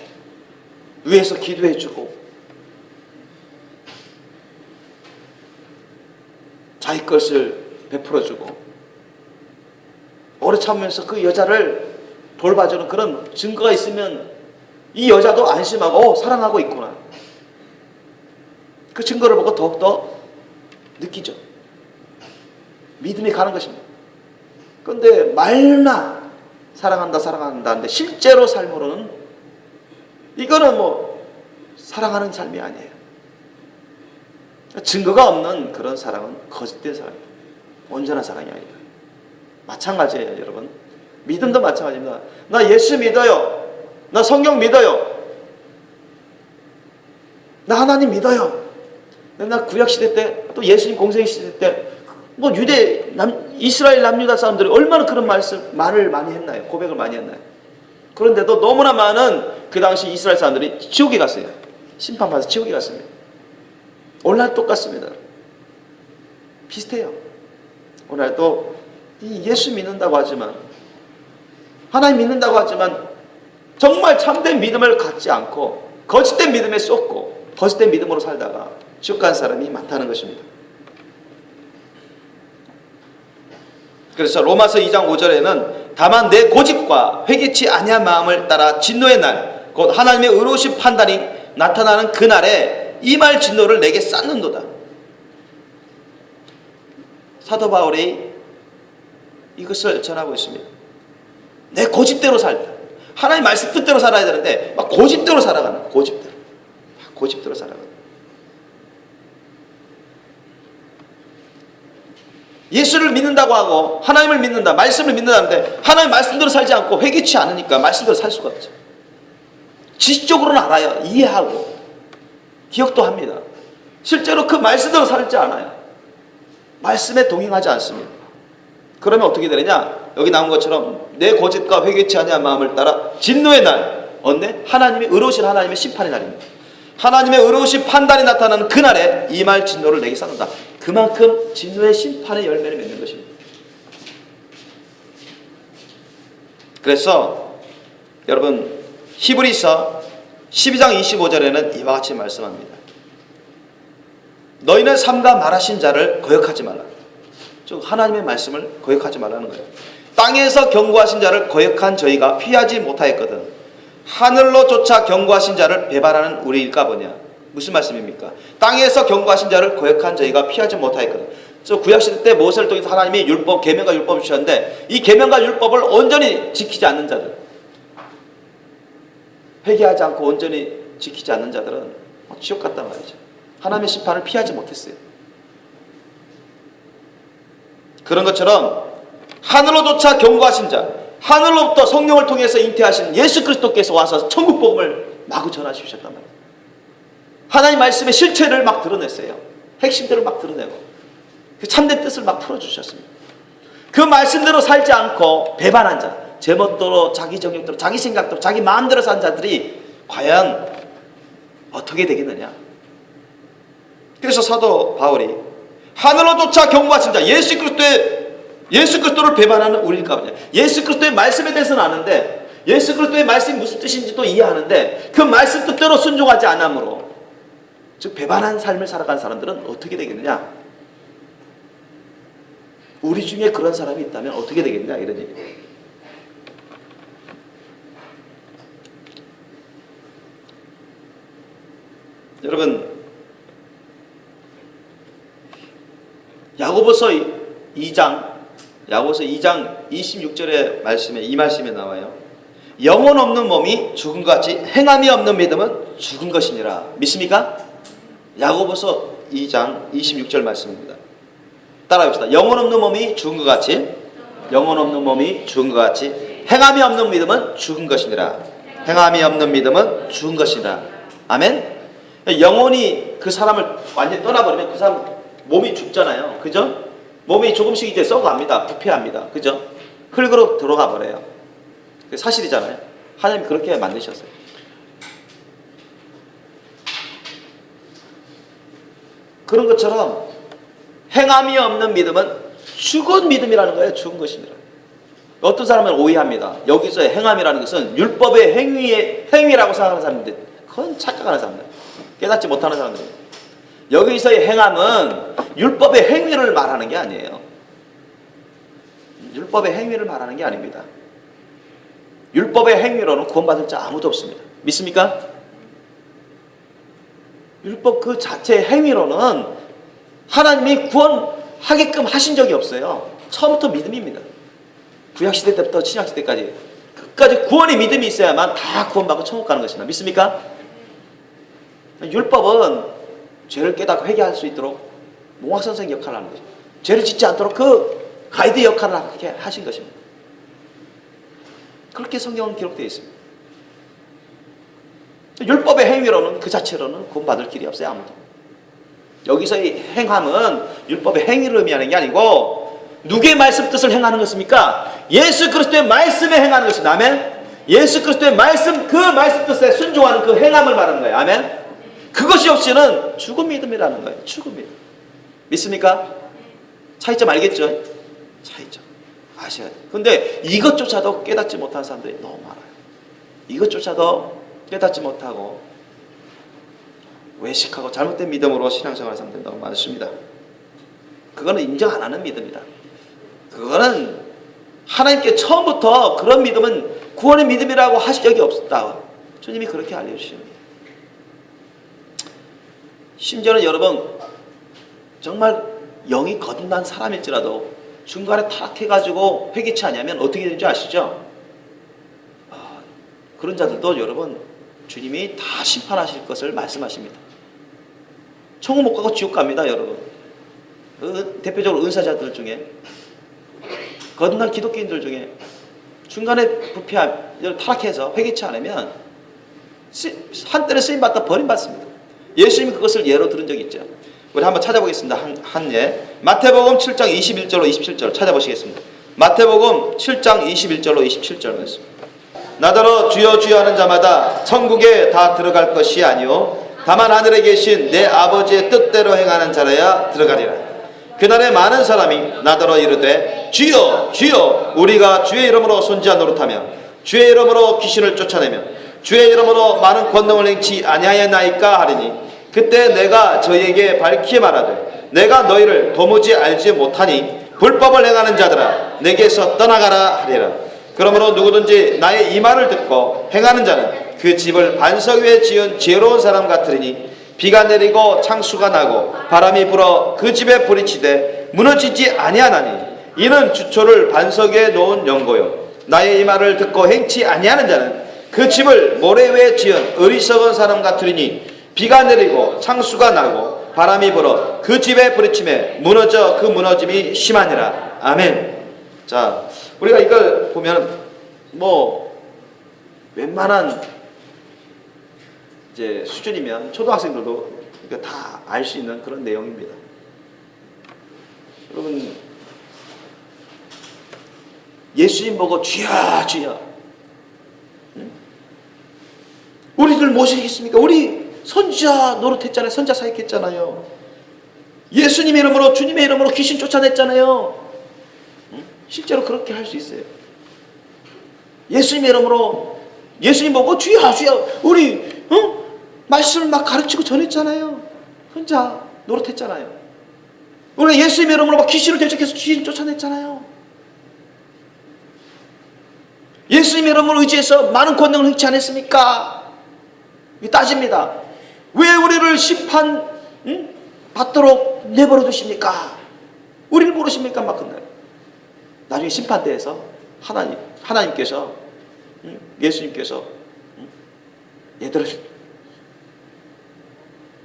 위해서 기도해주고 자기 것을 베풀어주고 오래 참으면서 그 여자를 돌봐주는 그런 증거가 있으면 이 여자도 안심하고 사랑하고 있구나. 그 증거를 보고 더욱더 느끼죠. 믿음이 가는 것입니다. 그런데 말나 사랑한다 사랑한다 하는데 실제로 삶으로는 이거는 뭐 사랑하는 삶이 아니에요. 증거가 없는 그런 사랑은 거짓된 사랑이에요. 온전한 사랑이 아니다. 마찬가지예요, 여러분. 믿음도 마찬가지입니다. 나 예수 믿어요. 나 성경 믿어요. 나 하나님 믿어요. 나 구약시대 때 또 예수님 공생시대 때 뭐 이스라엘 남유다 사람들이 얼마나 그런 말을 많이 했나요? 고백을 많이 했나요? 그런데도 너무나 많은 그 당시 이스라엘 사람들이 지옥에 갔어요. 심판받아서 지옥에 갔습니다. 오늘날 똑같습니다. 비슷해요. 오늘날도 이 예수 믿는다고 하지만 하나님 믿는다고 하지만 정말 참된 믿음을 갖지 않고 거짓된 믿음에 쏟고 거짓된 믿음으로 살다가 지옥 간 사람이 많다는 것입니다. 그래서 로마서 2장 5절에는 다만 내 고집과 회개치 아니한 마음을 따라 진노의 날 곧 하나님의 의로우신 판단이 나타나는 그날에 이 말 진노를 내게 쌓는도다. 사도 바울이 이것을 전하고 있습니다. 내 고집대로 살다. 하나님 말씀 뜻대로 살아야 되는데 막 고집대로 살아가는 고집대로 살아가는. 예수를 믿는다고 하고 하나님을 믿는다, 말씀을 믿는다는데 하나님 말씀대로 살지 않고 회개치 않으니까 말씀대로 살 수가 없죠. 지식적으로는 알아요. 이해하고 기억도 합니다. 실제로 그 말씀대로 살지 않아요. 말씀에 동행하지 않습니다. 그러면 어떻게 되느냐? 여기 나온 것처럼 내 고집과 회개치 아니한 마음을 따라 진노의 날, 언제? 하나님의 의로우신 하나님의 심판의 날입니다. 하나님의 의로우신 판단이 나타나는 그날에 이 말 진노를 내게 쌓는다. 그만큼 진노의 심판의 열매를 맺는 것입니다. 그래서 여러분 히브리서 12장 25절에는 이와 같이 말씀합니다. 너희는 삼가 말하신 자를 거역하지 말라. 즉 하나님의 말씀을 거역하지 말라는 거예요. 땅에서 경고하신 자를 거역한 저희가 피하지 못하였거든 하늘로 쫓아 경고하신 자를 배반하는 우리일까 보냐. 무슨 말씀입니까? 땅에서 경고하신 자를 거역한 저희가 피하지 못하였거든. 저 구약시대 때 모세를 통해서 하나님이 율법, 계명과 율법을 주셨는데 이 계명과 율법을 온전히 지키지 않는 자들, 회개하지 않고 온전히 지키지 않는 자들은 지옥 갔단 말이죠. 하나님의 심판을 피하지 못했어요. 그런 것처럼 하늘로 쫓아 경고하신 자, 하늘로부터 성령을 통해서 잉태하신 예수 그리스도께서 와서 천국 복음을 마구 전하시셨단 말이에요. 하나님 말씀의 실체를 막 드러냈어요. 핵심들을 막 드러내고 그 참된 뜻을 막 풀어주셨습니다. 그 말씀대로 살지 않고 배반한 자, 제멋대로 자기 정욕대로 자기 생각대로 자기 마음대로 산 자들이 과연 어떻게 되겠느냐. 그래서 사도 바울이 하늘로 쫓아 경고하신 자, 예수 그리스도를 배반하는 우리일까 보냐. 예수 그리스도의 말씀에 대해서는 아는데 예수 그리스도의 말씀이 무슨 뜻인지도 이해하는데 그 말씀 뜻대로 순종하지 않으므로 즉 배반한 삶을 살아간 사람들은 어떻게 되겠느냐. 우리 중에 그런 사람이 있다면 어떻게 되겠냐 이런 얘기예요. 여러분 야고보서 2장 26절의 말씀에 이 말씀에 나와요. 영혼 없는 몸이 죽은 것 같이 행함이 없는 믿음은 죽은 것이니라. 믿습니까? 야고보서 2장 26절 말씀입니다. 따라합시다. 영혼 없는 몸이 죽은 것 같이 행함이 없는 믿음은 죽은 것이니라. 행함이 없는 믿음은 죽은 것이니라. 아멘? 영혼이 그 사람을 완전히 떠나버리면 그 사람 몸이 죽잖아요. 그죠? 몸이 조금씩 이제 썩어갑니다. 부패합니다. 그죠? 흙으로 들어가 버려요. 그게 사실이잖아요. 하나님이 그렇게 만드셨어요. 그런 것처럼 행함이 없는 믿음은 죽은 믿음이라는 거예요. 죽은 것입니다. 어떤 사람은 오해합니다. 여기서 행함이라는 것은 율법의 행위라고 생각하는 사람들, 그건 착각하는 사람들, 깨닫지 못하는 사람들입니다. 여기서의 행함은 율법의 행위를 말하는 게 아니에요. 율법의 행위를 말하는 게 아닙니다. 율법의 행위로는 구원받을 자 아무도 없습니다. 믿습니까? 율법 그 자체의 행위로는 하나님이 구원하게끔 하신 적이 없어요. 처음부터 믿음입니다. 구약시대 때부터 신약시대까지 끝까지 구원의 믿음이 있어야만 다 구원받고 천국 가는 것입니다. 믿습니까? 율법은 죄를 깨닫고 회개할 수 있도록 몽학선생 역할을 하는 거죠. 죄를 짓지 않도록 그 가이드 역할을 하게 하신 것입니다. 그렇게 성경은 기록되어 있습니다. 율법의 행위로는 그 자체로는 구원받을 길이 없어요. 아무도. 여기서의 행함은 율법의 행위를 의미하는 게 아니고 누구의 말씀 뜻을 행하는 것입니까? 예수 그리스도의 말씀에 행하는 것입니다. 아멘. 예수 그리스도의 말씀, 그 말씀 뜻에 순종하는 그 행함을 말하는 거예요. 아멘. 그것이 없이는 죽은 믿음이라는 거예요. 죽은 믿음. 믿습니까? 차이점 알겠죠? 차이점 아셔야 돼요. 근데 이것조차도 깨닫지 못하는 사람들이 너무 많아요. 이것조차도 깨닫지 못하고 외식하고 잘못된 믿음으로 신앙생활하는 사람들이 너무 많습니다. 그거는 인정 안 하는 믿음이다. 그거는 하나님께 처음부터 그런 믿음은 구원의 믿음이라고 하신 적이 없다. 주님이 그렇게 알려주십니다. 심지어는 여러분 정말 영이 거듭난 사람일지라도 중간에 타락해가지고 회개치 않으면 어떻게 되는지 아시죠? 그런 자들도 여러분 주님이 다 심판하실 것을 말씀하십니다. 천국 못 가고 지옥 갑니다. 여러분. 대표적으로 은사자들 중에 거듭난 기독교인들 중에 중간에 부패함, 타락해서 회개치 않으면 한때는 쓰임받다 버림받습니다. 예수님이 그것을 예로 들은 적이 있죠. 우리 한번 찾아보겠습니다. 한 예. 마태복음 7장 21절로 27절 찾아보시겠습니다. 마태복음 7장 21절로 27절 말씀. 나더러 주여 주여 하는 자마다 천국에 다 들어갈 것이 아니요 다만 하늘에 계신 내 아버지의 뜻대로 행하는 자라야 들어가리라. 그날에 많은 사람이 나더러 이르되 주여 주여 우리가 주의 이름으로 선지자 노릇하며 주의 이름으로 귀신을 쫓아내며 주의 이름으로 많은 권능을 행치 아니하였나이까 하리니 그때 내가 저희에게 밝히 말하되 내가 너희를 도무지 알지 못하니 불법을 행하는 자들아 내게서 떠나가라 하리라. 그러므로 누구든지 나의 이 말을 듣고 행하는 자는 그 집을 반석 위에 지은 지혜로운 사람 같으리니 비가 내리고 창수가 나고 바람이 불어 그 집에 부딪히되 무너지지 아니하나니 이는 주초를 반석 위에 놓은 연고요 나의 이 말을 듣고 행치 아니하는 자는 그 집을 모래 위에 지은 어리석은 사람 같으리니 비가 내리고 창수가 나고 바람이 불어 그 집에 부딪힘에 무너져 그 무너짐이 심하니라. 아멘. 자, 우리가 이걸 보면 웬만한 이제 수준이면 초등학생들도 다 알 수 있는 그런 내용입니다. 여러분 예수님 보고 주야 주야 우리들 모시겠습니까? 우리 선지자 노릇했잖아요. 선지자 사역했잖아요. 예수님 이름으로 주님의 이름으로 귀신 쫓아냈잖아요. 실제로 그렇게 할 수 있어요. 예수님 이름으로 예수님 보고 주야 주야 우리 말씀을 막 가르치고 전했잖아요. 혼자 노릇했잖아요. 우리가 예수님 이름으로 막 귀신을 대적해서 귀신 쫓아냈잖아요. 예수님 이름으로 의지해서 많은 권능을 행치 않았습니까? 따집니다. 왜 우리를 심판 받도록 내버려 두십니까? 우리를 모르십니까? 막 그날 나중에 심판대에서 하나님께서 예수님께서 얘들을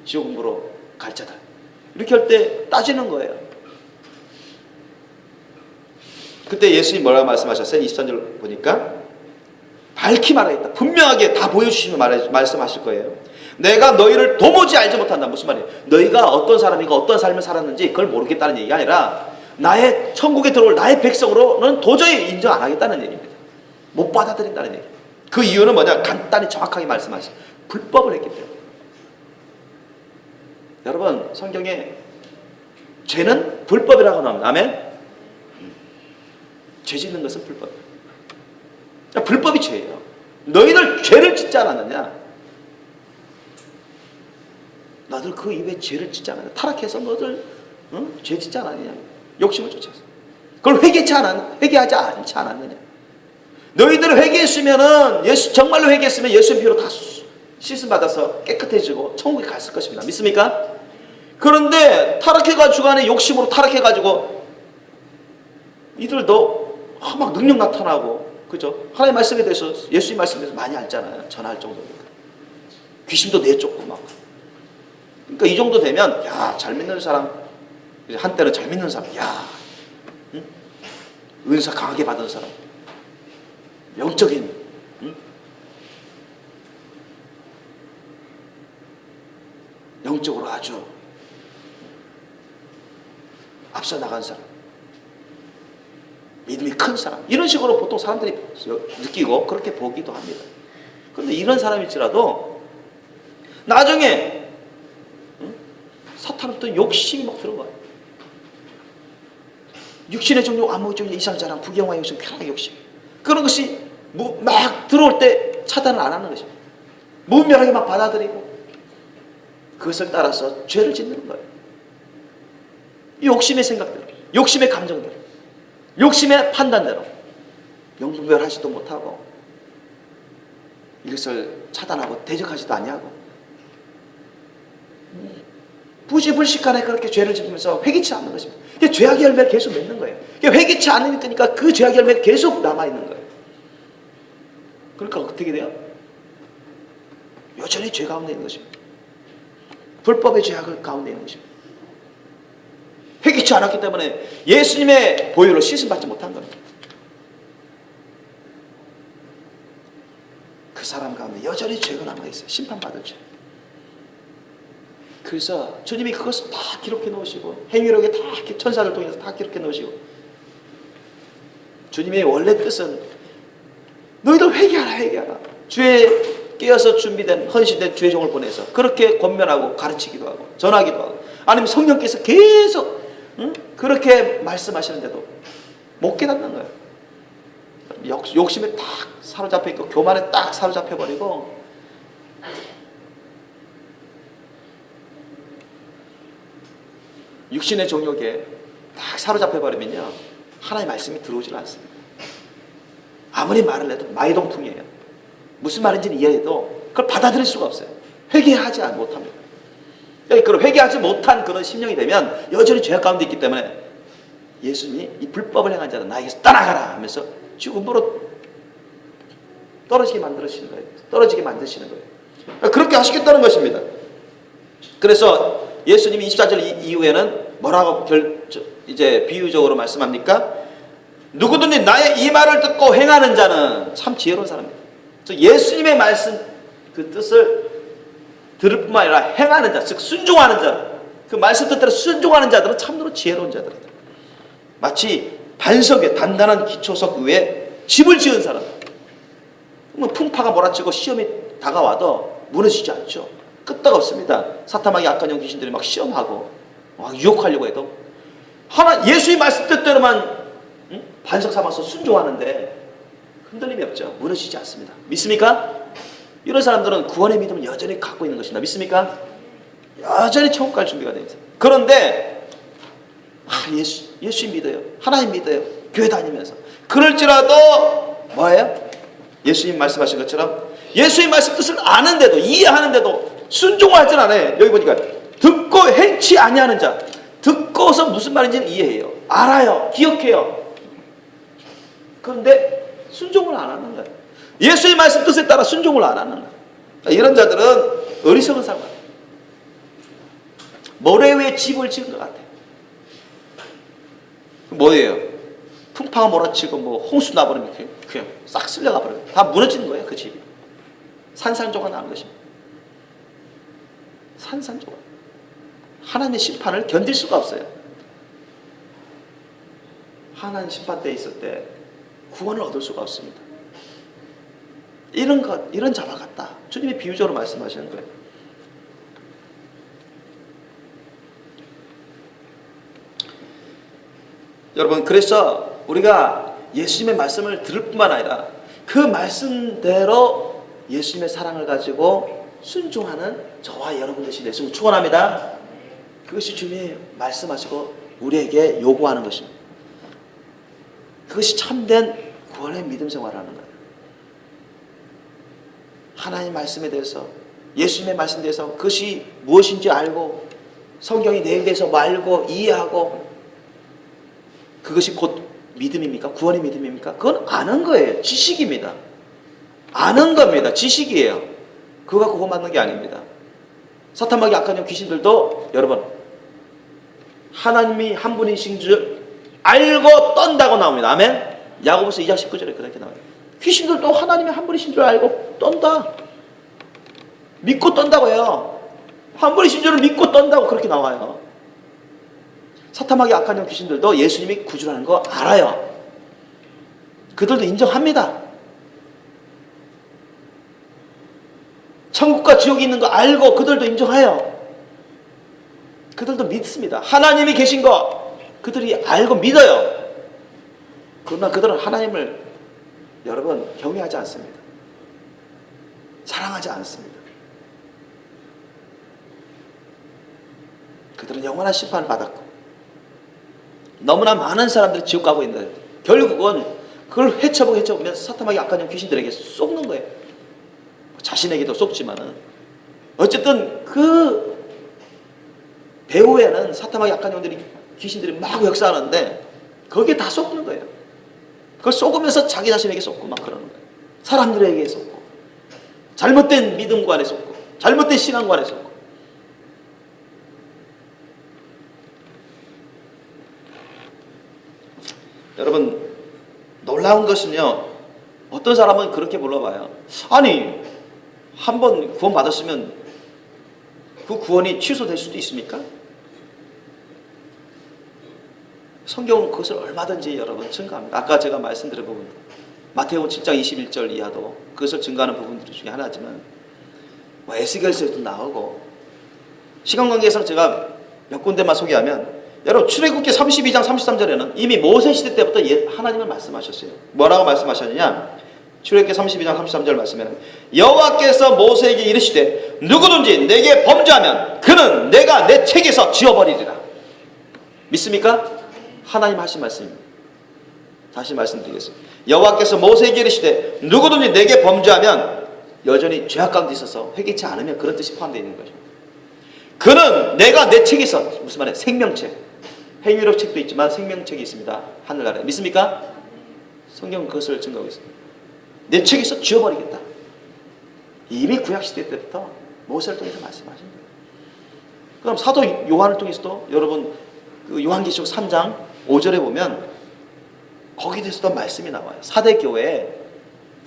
지옥으로 갈 자다 이렇게 할 때 따지는 거예요. 그때 예수님 뭐라고 말씀하셨어요? 23절 보니까 밝히 말하겠다. 분명하게 다 보여주시면 말씀하실 거예요. 내가 너희를 도무지 알지 못한다. 무슨 말이에요? 너희가 어떤 사람이고 어떤 삶을 살았는지 그걸 모르겠다는 얘기가 아니라 나의 천국에 들어올 나의 백성으로는 도저히 인정 안 하겠다는 얘기입니다. 못 받아들인다는 얘기. 그 이유는 뭐냐? 간단히 정확하게 말씀하시죠. 불법을 했기 때문에. 여러분, 성경에 죄는 불법이라고 나옵니다. 아멘? 죄 짓는 것은 불법이에요. 불법이 죄예요. 너희들 죄를 짓지 않았느냐? 너들 그 이후에 죄를 짓지 않았느냐? 타락해서 너들 죄 짓지 않았느냐? 욕심을 쫓아서. 그걸 회개하지 않지 않았느냐? 너희들 회개했으면은 정말로 회개했으면 예수의 피로 다 씻음 받아서 깨끗해지고 천국에 갔을 것입니다. 믿습니까? 그런데 타락해가지고 안에 욕심으로 타락해가지고 이들도 막 능력 나타나고, 그죠? 하나님의 말씀에 대해서, 예수님 말씀에 대해서 많이 알잖아요. 전할 정도니까. 귀신도 내쫓고 막. 그러니까 이 정도 되면, 야, 잘 믿는 사람, 한때는 잘 믿는 사람, 야, 응? 은사 강하게 받은 사람, 영적인, 응? 영적으로 아주 앞서 나간 사람, 믿음이 큰 사람, 이런 식으로 보통 사람들이 느끼고 그렇게 보기도 합니다. 그런데 이런 사람일지라도 나중에 사탄은 또 욕심이 막 들어가요. 육신의 정욕, 안목의 정욕, 이상자랑, 부경화의 욕심, 쾌락의 욕심, 그런 것이 막 들어올 때 차단을 안 하는 것입니다. 무분별하게 막 받아들이고 그것을 따라서 죄를 짓는 거예요. 이 욕심의 생각대로, 욕심의 감정대로, 욕심의 판단대로 영분별하지도 못하고 이것을 차단하고 대적하지도 아니하고 부지불식간에 그렇게 죄를 지으면서 회개치 않는 것입니다. 죄악의 열매를 계속 맺는 거예요. 회개치 않으니까 그 죄악의 열매가 계속 남아있는 거예요. 그러니까 어떻게 돼요? 여전히 죄 가운데 있는 것입니다. 불법의 죄악을 가운데 있는 것입니다. 회개치 않았기 때문에 예수님의 보혈로 씻음받지 못한 겁니다. 그 사람 가운데 여전히 죄가 남아있어요. 심판받을 죄. 그래서 주님이 그것을 다 기록해 놓으시고 행위록에 다 천사들 통해서 다 기록해 놓으시고 주님의 원래 뜻은 너희들 회개하라. 죄에 깨어서 준비된 헌신된 죄종을 보내서 그렇게 권면하고 가르치기도 하고 전하기도 하고, 아니면 성령께서 계속 그렇게 말씀하시는데도 못 깨닫는 거예요. 욕심에 딱 사로잡혀 있고 교만에 딱 사로잡혀 버리고 육신의 정욕에 딱 사로잡혀 버리면요, 하나님의 말씀이 들어오질 않습니다. 아무리 말을 해도 마이동풍이에요. 무슨 말인지는 이해해도 그걸 받아들일 수가 없어요. 회개하지 못합니다. 그런 회개하지 못한 그런 심령이 되면 여전히 죄악 가운데 있기 때문에 예수님이 이 불법을 행한 자는 나에게서 떠나가라 하면서 죽음으로 떨어지게 만드시는 거예요. 떨어지게 만드시는 거예요. 그렇게 하시겠다는 것입니다. 그래서 예수님이 24절 이후에는 뭐라고 이제 비유적으로 말씀합니까? 누구든지 나의 이 말을 듣고 행하는 자는 참 지혜로운 사람입니다. 예수님의 말씀 그 뜻을 들을 뿐만 아니라 행하는 자, 즉 순종하는 자, 그 말씀 뜻대로 순종하는 자들은 참으로 지혜로운 자들이다. 마치 반석 위에, 단단한 기초석 위에 집을 지은 사람, 풍파가 몰아치고 시험이 다가와도 무너지지 않죠. 끄떡없습니다. 사탄마귀 악한 영 귀신들이 막 시험하고 막 유혹하려고 해도 예수의 말씀 뜻대로만 반석 삼아서 순종하는데 흔들림이 없죠. 무너지지 않습니다. 믿습니까? 이런 사람들은 구원의 믿음을 여전히 갖고 있는 것입니다. 믿습니까? 여전히 천국 갈 준비가 되어 있어요. 그런데 예수 믿어요. 하나님 믿어요. 교회 다니면서. 그럴지라도 뭐예요? 예수님 말씀하신 것처럼 예수님 말씀 뜻을 아는데도, 이해하는데도 순종하지 않아요. 여기 보니까 듣고 행치 아니하는 자. 듣고서 무슨 말인지는 이해해요. 알아요. 기억해요. 그런데 순종을 안 하는 거예요. 예수의 말씀 뜻에 따라 순종을 안 하는 거예요. 이런 자들은 어리석은 사람 같아요. 모래 위에 집을 지은 것 같아요. 뭐예요? 풍파가 몰아치고 홍수 나버리면 그냥 싹 쓸려가 버려요. 다 무너지는 거예요. 그 집이. 산산조각 나는 것입니다. 산산조각. 하나님의 심판을 견딜 수가 없어요. 하나님 심판대에 있을 때 구원을 얻을 수가 없습니다. 이런 자와 같다. 주님이 비유적으로 말씀하시는 거예요. 여러분, 그래서 우리가 예수님의 말씀을 들을 뿐만 아니라 그 말씀대로 예수님의 사랑을 가지고 순종하는 저와 여러분 되시길 예수님 축원합니다. 그것이 주님이 말씀하시고 우리에게 요구하는 것입니다. 그것이 참된 구원의 믿음 생활을 하는 거예요. 하나님 말씀에 대해서, 예수님의 말씀에 대해서 그것이 무엇인지 알고 성경이 내용에 대해서 알고 이해하고, 그것이 곧 믿음입니까? 구원의 믿음입니까? 그건 아는 거예요. 지식입니다. 아는 겁니다. 지식이에요. 그거 갖고 구원받는 게 아닙니다. 사탄마귀 악한 영 귀신들도 여러분 하나님이 한 분이신 줄 알고 떤다고 나옵니다. 아멘. 야고보서 2장 19절에 그렇게 나와요. 귀신들도 하나님이 한 분이신 줄 알고 떤다. 믿고 떤다고요. 한 분이신 줄을 믿고 떤다고 그렇게 나와요. 사탄마귀 악한 영 귀신들도 예수님이 구주라는 거 알아요. 그들도 인정합니다. 천국과 지옥이 있는 거 알고 그들도 인정해요. 그들도 믿습니다. 하나님이 계신 거 그들이 알고 믿어요. 그러나 그들은 하나님을 여러분 경외하지 않습니다. 사랑하지 않습니다. 그들은 영원한 심판을 받았고 너무나 많은 사람들이 지옥 가고 있는데 결국은 그걸 헤쳐보면 사탄마귀 악한 영 귀신들에게 속는 거예요. 자신에게도 속지만은 어쨌든 그 배후에는 사탄마귀 악한 영들이 귀신들이 막 역사하는데 거기에 다 속는 거예요. 그걸 속으면서 자기 자신에게 속고 막 그러는 거예요. 사람들에게 속고 잘못된 믿음관에 속고 잘못된 신앙관에 속고. 여러분 놀라운 것은요, 어떤 사람은 그렇게 불러봐요. 아니 한번 구원 받았으면 그 구원이 취소될 수도 있습니까? 성경은 그것을 얼마든지 여러분 증거합니다. 아까 제가 말씀드린 부분 마태복음 7장 21절 이하도 그것을 증거하는 부분들 중에 하나지만 에스겔서에도 나오고 시간 관계에서 제가 몇 군데만 소개하면 여러분 출애굽기 32장 33절에는 이미 모세 시대 때부터 하나님은 말씀하셨어요. 뭐라고 말씀하셨느냐? 출애굽기 32장 33절 말씀에는 여호와께서 모세에게 이르시되 누구든지 내게 범죄하면 그는 내가 내 책에서 지워버리리라. 믿습니까? 하나님 하신 말씀입니다. 다시 말씀드리겠습니다. 여호와께서 모세에게 이르시되 누구든지 내게 범죄하면 여전히 죄악 가운데 있어서 회개치 않으면 그런 뜻이 포함되어 있는 거죠. 그는 내가 내 책에서 무슨 말이에요? 생명책. 행위록 책도 있지만 생명책이 있습니다. 하늘나라에. 믿습니까? 성경은 그것을 증거하고 있습니다. 내 책에서 지워버리겠다. 이미 구약시대 때부터 모세를 통해서 말씀하신 거예요. 그럼 사도 요한을 통해서도 여러분 그 요한계시록 3장 5절에 보면 거기에 대해서도 말씀이 나와요. 사대교회에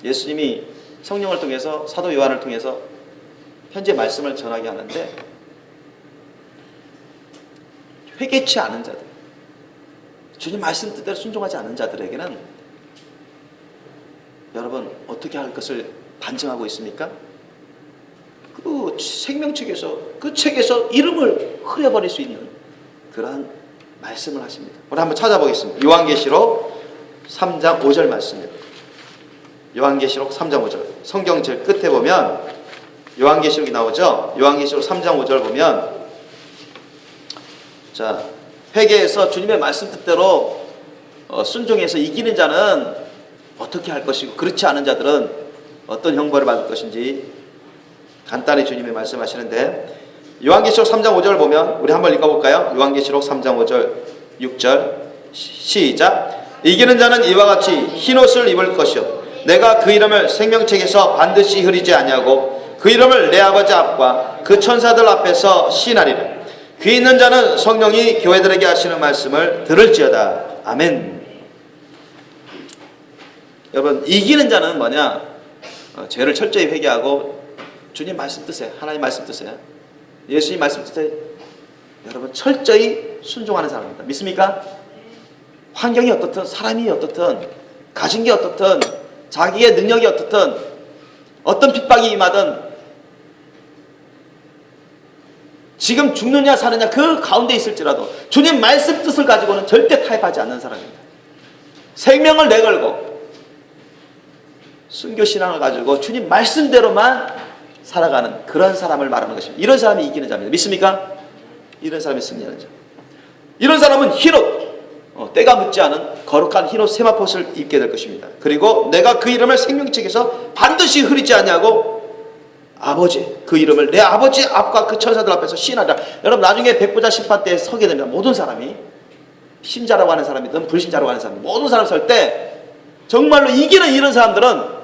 예수님이 성령을 통해서 사도 요한을 통해서 현재 말씀을 전하게 하는데 회개치 않은 자들, 주님 말씀 뜻대로 순종하지 않은 자들에게는 여러분 어떻게 할 것을 반증하고 있습니까? 그 생명책에서 그 책에서 이름을 흐려버릴 수 있는 그러한 말씀을 하십니다. 우리 한번 찾아보겠습니다. 요한계시록 3장 5절 말씀입니다. 요한계시록 3장 5절 성경 제일 끝에 보면 요한계시록이 나오죠. 요한계시록 3장 5절 보면 자, 회개해서 주님의 말씀 뜻대로 순종해서 이기는 자는 어떻게 할 것이고 그렇지 않은 자들은 어떤 형벌을 받을 것인지 간단히 주님이 말씀하시는데 요한계시록 3장 5절 보면 우리 한번 읽어볼까요? 요한계시록 3장 5절 6절 시작. 이기는 자는 이와 같이 흰옷을 입을 것이요 내가 그 이름을 생명책에서 반드시 흐리지 아니하고 그 이름을 내 아버지 앞과 그 천사들 앞에서 시인하리라. 귀 있는 자는 성령이 교회들에게 하시는 말씀을 들을지어다. 아멘. 여러분 이기는 자는 뭐냐? 죄를 철저히 회개하고 주님 말씀 뜻에 하나님 말씀 뜻에 예수님 말씀 뜻에 여러분 철저히 순종하는 사람입니다. 믿습니까? 환경이 어떻든 사람이 어떻든 가진 게 어떻든 자기의 능력이 어떻든 어떤 핍박이 임하든 지금 죽느냐 사느냐 그 가운데 있을지라도 주님 말씀 뜻을 가지고는 절대 타협하지 않는 사람입니다. 생명을 내걸고 순교신앙을 가지고 주님 말씀대로만 살아가는 그런 사람을 말하는 것입니다. 이런 사람이 이기는 자입니다. 믿습니까? 이런 사람이 승리하는 자. 이런 사람은 흰옷, 때가 묻지 않은 거룩한 흰옷 세마포옷을 입게 될 것입니다. 그리고 내가 그 이름을 생명책에서 반드시 흐리지 않냐고 아버지, 그 이름을 내 아버지 앞과 그 천사들 앞에서 시인하리라. 여러분 나중에 백보자 심판대에 서게 되면 모든 사람이 신자라고 하는 사람이든 불신자라고 하는 사람 모든 사람 설 때 정말로 이기는 이런 사람들은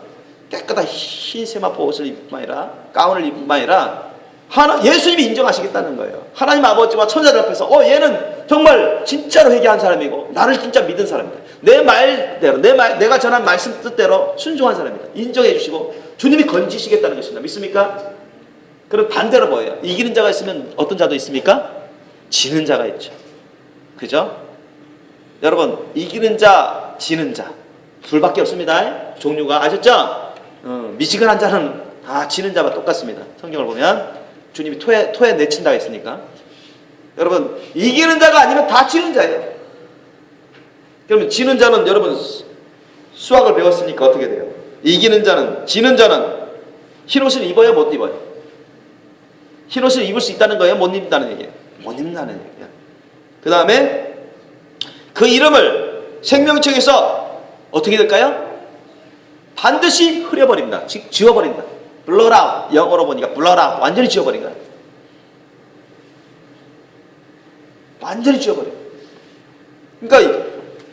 깨끗한 흰 세마포 옷을 입을 뿐만 아니라 가운을 입을 뿐만 아니라 예수님이 인정하시겠다는 거예요. 하나님 아버지와 천사들 앞에서 얘는 정말 진짜로 회개한 사람이고 나를 진짜 믿은 사람이다. 내 말대로 내가 전한 말씀 뜻대로 순종한 사람이다. 인정해 주시고 주님이 건지시겠다는 것입니다. 믿습니까? 그럼 반대로 뭐예요? 이기는 자가 있으면 어떤 자도 있습니까? 지는 자가 있죠. 그죠? 여러분 이기는 자, 지는 자 둘밖에 없습니다. 종류가 아셨죠? 미지근한 자는 다 지는 자와 똑같습니다. 성경을 보면 주님이 토에 내친다 했으니까 여러분 이기는 자가 아니면 다 지는 자예요. 그러면 지는 자는 여러분 수학을 배웠으니까 어떻게 돼요? 이기는 자는 지는 자는 흰옷을 입어요? 못 입어요? 흰옷을 입을 수 있다는 거예요? 못 입는다는 얘기예요? 못 입는다는 얘기예요. 그 다음에 그 이름을 생명책에서 어떻게 될까요? 반드시 흐려버립니다. 즉 지워버린다. blot out. 영어로 보니까 blot out. 완전히 지워버린 거야. 완전히 지워버려. 그러니까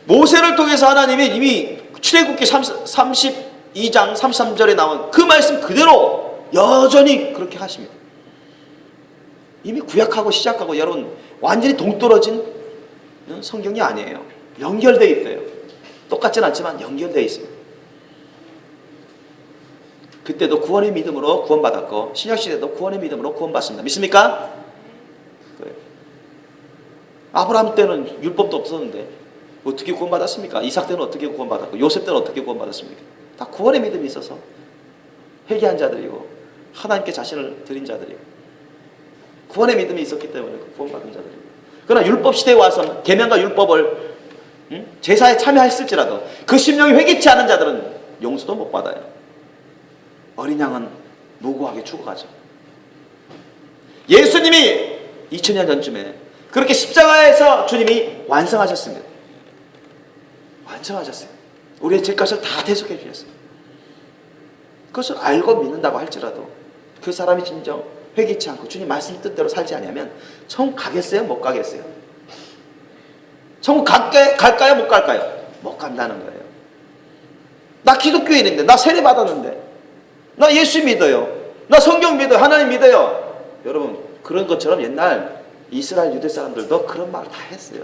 모세를 통해서 하나님이 이미 출애굽기 32장 33절에 나온 그 말씀 그대로 여전히 그렇게 하십니다. 이미 구약하고 시작하고 여러분 완전히 동떨어진 성경이 아니에요. 연결되어 있어요. 똑같진 않지만 연결되어 있습니다. 그때도 구원의 믿음으로 구원받았고 신약시대도 구원의 믿음으로 구원받습니다. 믿습니까? 그래요. 아브라함 때는 율법도 없었는데 어떻게 구원받았습니까? 이삭 때는 어떻게 구원받았고 요셉 때는 어떻게 구원받았습니까? 다 구원의 믿음이 있어서 회개한 자들이고 하나님께 자신을 드린 자들이고 구원의 믿음이 있었기 때문에 구원받은 자들이고 그러나 율법 시대에 와서 계명과 율법을 제사에 참여했을지라도 그 심령이 회개치 않은 자들은 용서도 못 받아요. 어린 양은 무고하게 죽어가죠. 예수님이 2000년 전쯤에 그렇게 십자가에서 주님이 완성하셨습니다. 완성하셨어요. 우리의 죄값을 다 대속해 주셨어요. 그것을 알고 믿는다고 할지라도 그 사람이 진정 회개치 않고 주님 말씀 뜻대로 살지 않으면 천국 가겠어요? 못 가겠어요? 천국 갈까요? 못 갈까요? 못 간다는 거예요. 나 기독교인인데 나 세례 받았는데 나 예수 믿어요. 나 성경 믿어요. 하나님 믿어요. 여러분 그런 것처럼 옛날 이스라엘 유대 사람들도 그런 말을 다 했어요.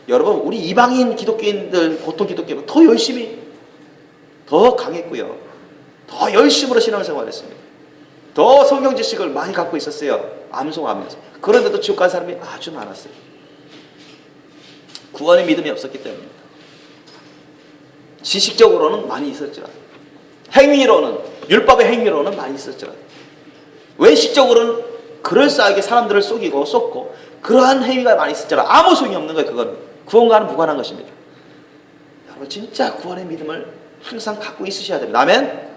여러분 우리 이방인 기독교인들 보통 기독교인은 더 열심히 더 강했고요. 더 열심으로 신앙생활을 했습니다. 더 성경 지식을 많이 갖고 있었어요. 암송하면서. 그런데도 지옥 간 사람이 아주 많았어요. 구원의 믿음이 없었기 때문입니다. 지식적으로는 많이 있었지만 행위로는 율법의 행위로는 많이 있었지만 외식적으로는 그럴싸하게 사람들을 속이고 쏟고 그러한 행위가 많이 있었지만 아무 소용이 없는 거예요. 그건 구원과는 무관한 것입니다. 여러분 진짜 구원의 믿음을 항상 갖고 있으셔야 됩니다. 아멘?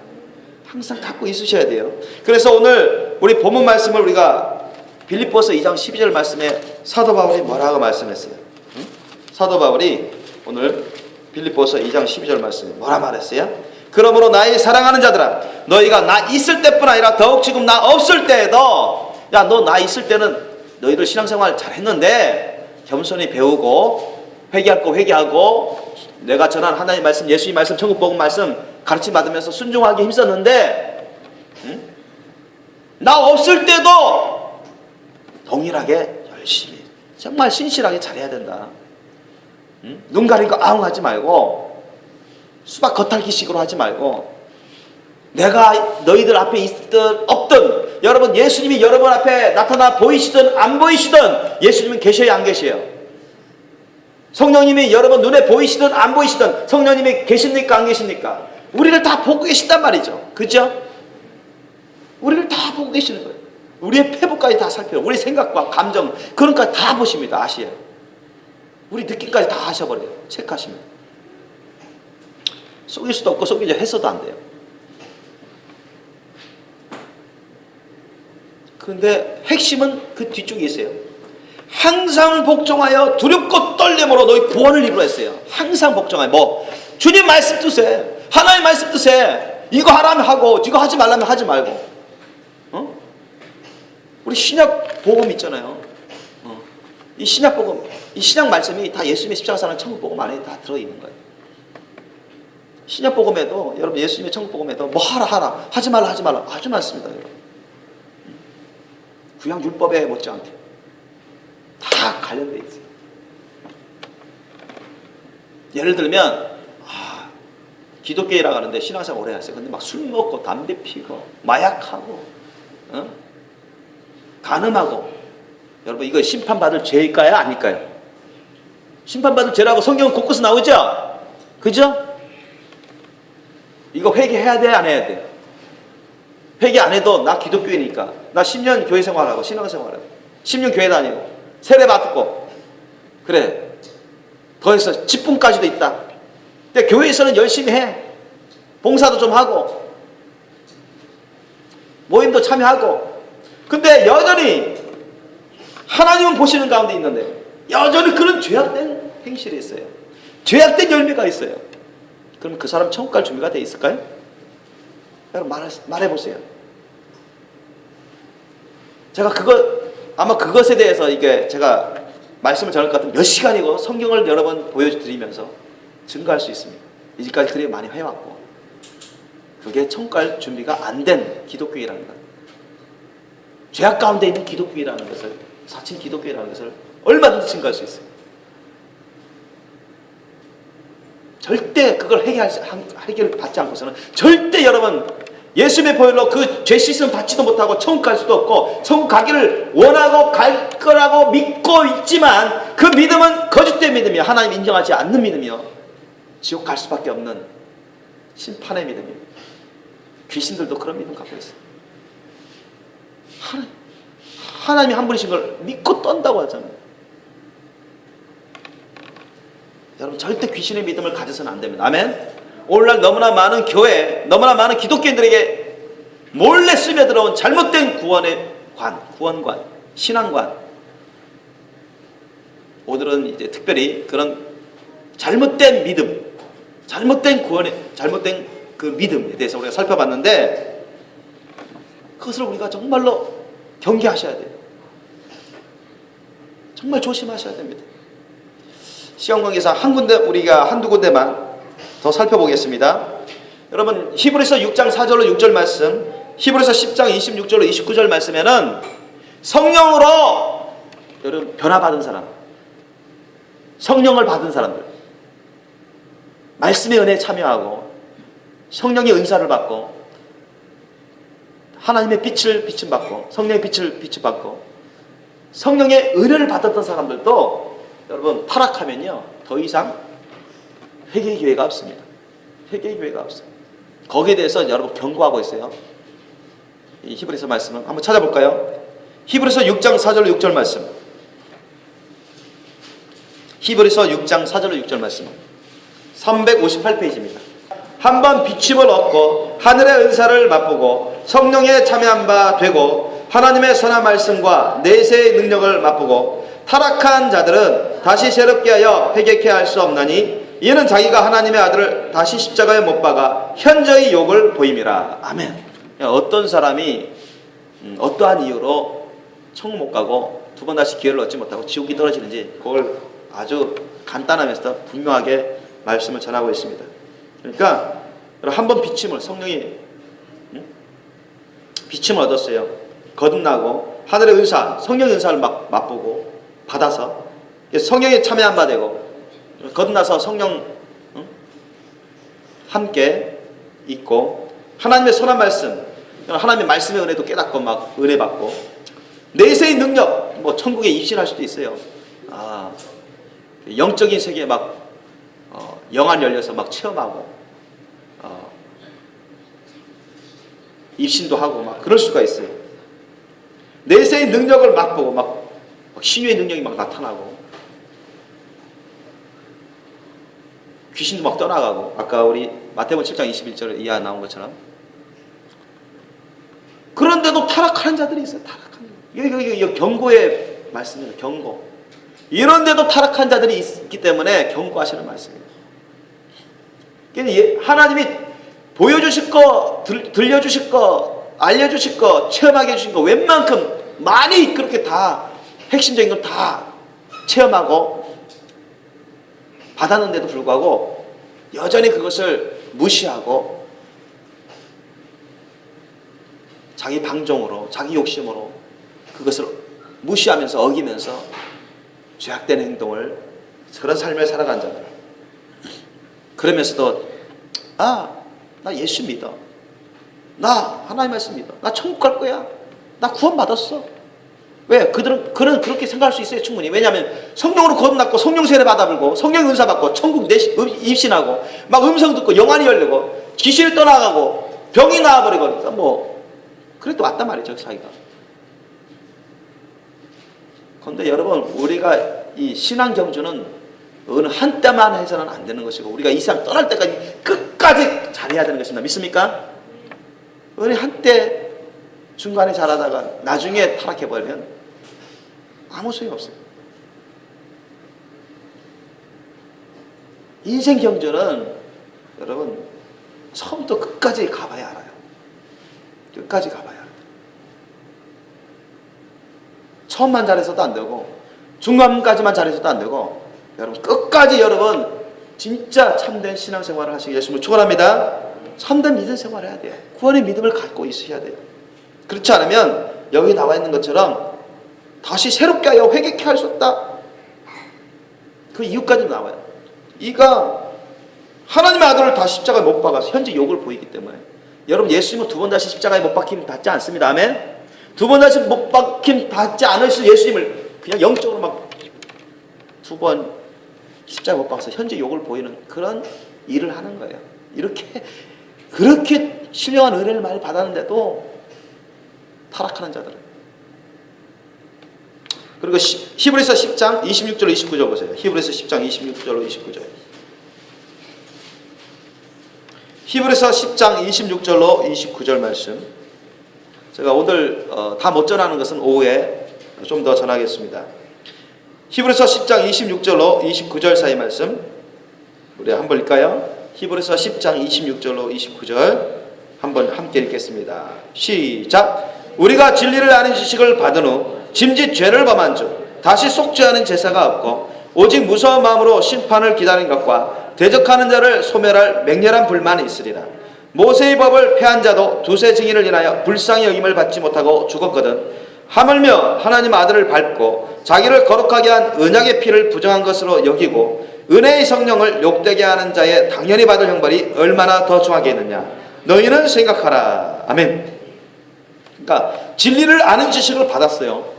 항상 갖고 있으셔야 돼요. 그래서 오늘 우리 본문 말씀을 우리가 빌립보서 2장 12절 말씀에 사도 바울이 뭐라고 말씀했어요? 응? 사도 바울이 오늘 빌립보서 2장 12절 말씀에 뭐라 말했어요? 그러므로 나의 사랑하는 자들아 너희가 나 있을 때뿐 아니라 더욱 지금 나 없을 때에도 야 너 나 있을 때는 너희들 신앙생활 잘했는데 겸손히 배우고 회개할 거 회개하고 내가 전한 하나님 말씀 예수님 말씀 천국 복음 말씀 가르침 받으면서 순종하기 힘썼는데 응? 나 없을 때도 동일하게 열심히 정말 신실하게 잘해야 된다. 응? 눈 가리고 아웅하지 말고 수박 겉핥기식으로 하지 말고 내가 너희들 앞에 있든 없든 여러분 예수님이 여러분 앞에 나타나 보이시든 안 보이시든 예수님은 계셔요, 안 계셔요? 성령님이 여러분 눈에 보이시든 안 보이시든 성령님이 계십니까, 안 계십니까? 우리를 다 보고 계신단 말이죠. 그죠? 우리를 다 보고 계시는 거예요. 우리의 패부까지 다 살펴요. 우리 생각과 감정 그런 것까지 다 보십니다. 아시에요. 우리 느낌까지 다 아셔버려요. 체크하시면. 속일 수도 없고 속이려 해서도 안 돼요. 그런데 핵심은 그 뒤쪽에 있어요. 항상 복종하여 두렵고 떨림으로 너희 구원을 이루라 했어요. 항상 복종하여. 뭐 주님 말씀 뜻에, 하나님 말씀 뜻에 이거 하라면 하고 이거 하지 말라면 하지 말고. 우리 신약 복음 있잖아요. 이 신약 복음, 이 신약 말씀이 다 예수님의 십자가 사는 천국 복음 안에 다 들어있는 거예요. 신약 복음에도 여러분 예수님의 천국 복음에도 뭐 하라 하지 말라 아주 많습니다. 여러분. 구약 율법에 못지않게 다 관련되어 있어요. 예를 들면 기독교회라고 하는데 신앙생활 오래 했어요. 근데 막 술 먹고 담배 피고 마약하고 간음하고, 여러분 이거 심판받을 죄일까요, 아닐까요? 심판받을 죄라고 성경은 곳곳에 나오죠? 그죠? 이거 회개해야 돼, 안 해야 돼? 회개 안 해도 나 기독교회니까 나 10년 교회 생활하고 신앙생활하고 10년 교회 다니고 세례 받고 그래, 더해서 직분까지도 있다. 근데 교회에서는 열심히 해. 봉사도 좀 하고 모임도 참여하고. 근데 여전히 하나님은 보시는 가운데 있는데 여전히 그런 죄악된 행실이 있어요. 죄악된 열매가 있어요. 그럼 그 사람 천국 갈 준비가 돼 있을까요? 여러분 말해보세요. 제가 아마 그것에 대해서 이게 제가 말씀을 전할 것 같으면 몇 시간이고 성경을 여러 번 보여드리면서 증거할 수 있습니다. 이제까지 그렇게 많이 해왔고, 그게 천국 갈 준비가 안 된 기독교회라는 것, 죄악 가운데 있는 기독교회라는 것을, 사칭 기독교회라는 것을 얼마든지 증거할 수 있어요. 절대 그걸 해결받지 않고서는 절대 여러분 예수님의 보혈로 그 죄 씻음 받지도 못하고 천국 갈 수도 없고, 천국 가기를 원하고 갈 거라고 믿고 있지만 그 믿음은 거짓된 믿음이요, 하나님 인정하지 않는 믿음이요, 지옥 갈 수밖에 없는 심판의 믿음이요. 귀신들도 그런 믿음 갖고 있어요. 하나님이 한 분이신 걸 믿고 떤다고 하잖아요. 여러분 절대 귀신의 믿음을 가져서는 안 됩니다. 아멘. 오늘날 너무나 많은 교회, 너무나 많은 기독교인들에게 몰래 스며들어온 잘못된 구원관, 신앙관, 오늘은 이제 특별히 그런 잘못된 믿음, 잘못된 그 믿음에 대해서 우리가 살펴봤는데, 그것을 우리가 정말로 경계하셔야 돼요. 정말 조심하셔야 됩니다. 시험 관계상 우리가 한두 군데만 더 살펴보겠습니다. 여러분 히브리서 6장 4절로 6절 말씀, 히브리서 10장 26절로 29절 말씀에는 성령으로 여러분 변화받은 사람, 성령을 받은 사람들, 말씀의 은혜에 참여하고 성령의 은사를 받고 하나님의 빛을 받고 성령의 빛을 받고 성령의 은혜를 받았던 사람들도 여러분 타락하면요 더 이상 회개의 기회가 없습니다. 회개의 기회가 없어요. 거기에 대해서 여러분 경고하고 있어요. 이 히브리서 말씀은 한번 찾아볼까요? 히브리서 6장 4절로 6절 말씀, 히브리서 6장 4절로 6절 말씀 358페이지입니다. 한번 비침을 얻고 하늘의 은사를 맛보고 성령에 참여한 바 되고 하나님의 선한 말씀과 내세의 능력을 맛보고 타락한 자들은 다시 새롭게 하여 회개케 할 수 없나니 이는 자기가 하나님의 아들을 다시 십자가에 못 박아 현저히 욕을 보임이라. 아멘. 어떤 사람이 어떠한 이유로 천국 못 가고 두 번 다시 기회를 얻지 못하고 지옥이 떨어지는지 그걸 아주 간단하면서 분명하게 말씀을 전하고 있습니다. 그러니까 한번 비침을, 성령이 비침을 얻었어요. 거듭나고 하늘의 은사, 성령의 은사를 맛보고 받아서 성령에 참여한 바 되고 거듭나서 성령 함께 있고 하나님의 선한 말씀, 하나님의 말씀의 은혜도 깨닫고 막 은혜 받고 내세의 능력, 뭐 천국에 입신할 수도 있어요. 영적인 세계에 막 영안 열려서 막 체험하고 입신도 하고 막 그럴 수가 있어요. 내세의 능력을 맛보고 막 신유의 능력이 막 나타나고 귀신도 막 떠나가고 아까 우리 마태복음 7장 21절 이하 나온 것처럼 그런데도 타락하는 자들이 있어요. 타락하는 이거 경고의 말씀입니다. 경고. 이런데도 타락한 자들이 있기 때문에 경고하시는 말씀이에요. 하나님이 보여주실 거, 들려주실 거, 알려주실 거, 체험하게 해주신 거 웬만큼 많이 그렇게 다 핵심적인 걸 다 체험하고 받았는데도 불구하고 여전히 그것을 무시하고 자기 방종으로, 자기 욕심으로 그것을 무시하면서 어기면서 죄악된 행동을 그런 삶을 살아간 자들. 그러면서도 나 예수 믿어. 나 하나님 말씀 믿어. 나 천국 갈 거야. 나 구원 받았어. 왜? 그들은 그렇게 생각할 수 있어요. 충분히. 왜냐하면 성령으로 거듭났고 성령 세례 받아들고 성령 은사 받고 천국 입신하고 막 음성 듣고 영안이 열리고 귀신이 떠나가고 병이 나와버리고 뭐 그래도 왔단 말이죠. 자기가. 그런데 여러분 우리가 이 신앙 경주는 어느 한때만 해서는 안 되는 것이고 우리가 이 세상 떠날 때까지 끝까지 잘해야 되는 것입니다. 믿습니까? 어느 한때 중간에 잘하다가 나중에 타락해버리면 아무 소용이 없어요. 인생 경주는 여러분 처음부터 끝까지 가봐야 알아요. 끝까지 가봐야 알아요. 처음만 잘해서도 안 되고 중간까지만 잘해서도 안 되고 여러분 끝까지 여러분 진짜 참된 신앙생활을 하시기 예수님을 축원합니다. 참된 믿음 생활을 해야 돼요. 구원의 믿음을 갖고 있으셔야 돼요. 그렇지 않으면 여기 나와 있는 것처럼 다시 새롭게 하여 회개케 할 수 없다. 그 이유까지 나와요. 이가 하나님의 아들을 다 십자가에 못 박아서 현재 욕을 보이기 때문에 여러분 예수님은 두 번 다시 십자가에 못 박힘 받지 않습니다. 아멘. 두 번 다시 못 박힘 받지 않으실 예수님을 그냥 영적으로 막 두 번 십자가에 못 박아서 현재 욕을 보이는 그런 일을 하는 거예요. 그렇게 신령한 은혜를 많이 받았는데도 타락하는 자들은. 그리고 히브리서 10장 26절 29절 보세요. 히브리서 10장 26절 29절. 히브리서 10장 26절로 29절 말씀. 제가 오늘 다 못 전하는 것은 오후에 좀 더 전하겠습니다. 히브리서 10장 26절로 29절 사이 말씀 우리 한번 읽까요? 히브리서 10장 26절로 29절 한번 함께 읽겠습니다. 시작. 우리가 진리를 아는 지식을 받은 후 짐짓 죄를 범한 즉 다시 속죄하는 제사가 없고 오직 무서운 마음으로 심판을 기다리는 것과 대적하는 자를 소멸할 맹렬한 불만이 있으리라. 모세의 법을 폐한 자도 두세 증인을 인하여 불쌍히 여김을 받지 못하고 죽었거든 하물며 하나님 아들을 밟고 자기를 거룩하게 한 언약의 피를 부정한 것으로 여기고 은혜의 성령을 욕되게 하는 자의 당연히 받을 형벌이 얼마나 더 중하겠느냐. 너희는 생각하라. 아멘. 그러니까 진리를 아는 지식을 받았어요.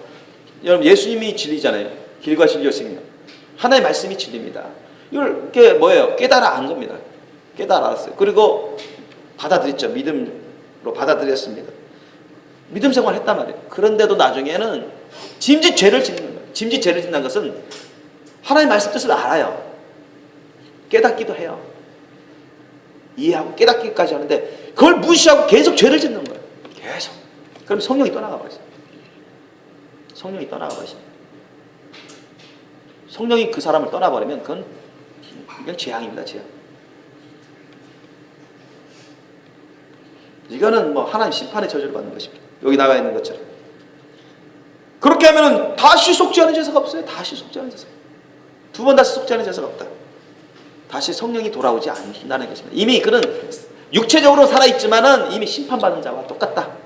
여러분 예수님이 진리잖아요. 길과 진리와 생명. 하나의 말씀이 진리입니다. 이걸 이게 뭐예요? 깨달아 안 겁니다. 깨달아 알았어요. 그리고 받아들였죠. 믿음으로 받아들였습니다. 믿음 생활을 했단 말이에요. 그런데도 나중에는 짐짓 죄를 짓는 거예요. 짐짓 죄를 짓는 것은 하나의 말씀 뜻을 알아요. 깨닫기도 해요. 이해하고 깨닫기까지 하는데 그걸 무시하고 계속 죄를 짓는 거예요. 계속. 그럼 성령이 떠나가 버리죠. 성령이 떠나가 버리죠. 성령이 그 사람을 떠나버리면 그건 재앙입니다. 재앙. 이거는 뭐 하나님 심판의 저주를 받는 것입니다. 여기 나가 있는 것처럼. 그렇게 하면은 다시 속죄하는 제사가 없어요. 다시 속죄하는 제사. 두 번 다시 속죄하는 제사가 없다. 다시 성령이 돌아오지 않는다는 것입니다. 이미 그는 육체적으로 살아있지만은 이미 심판받은 자와 똑같다.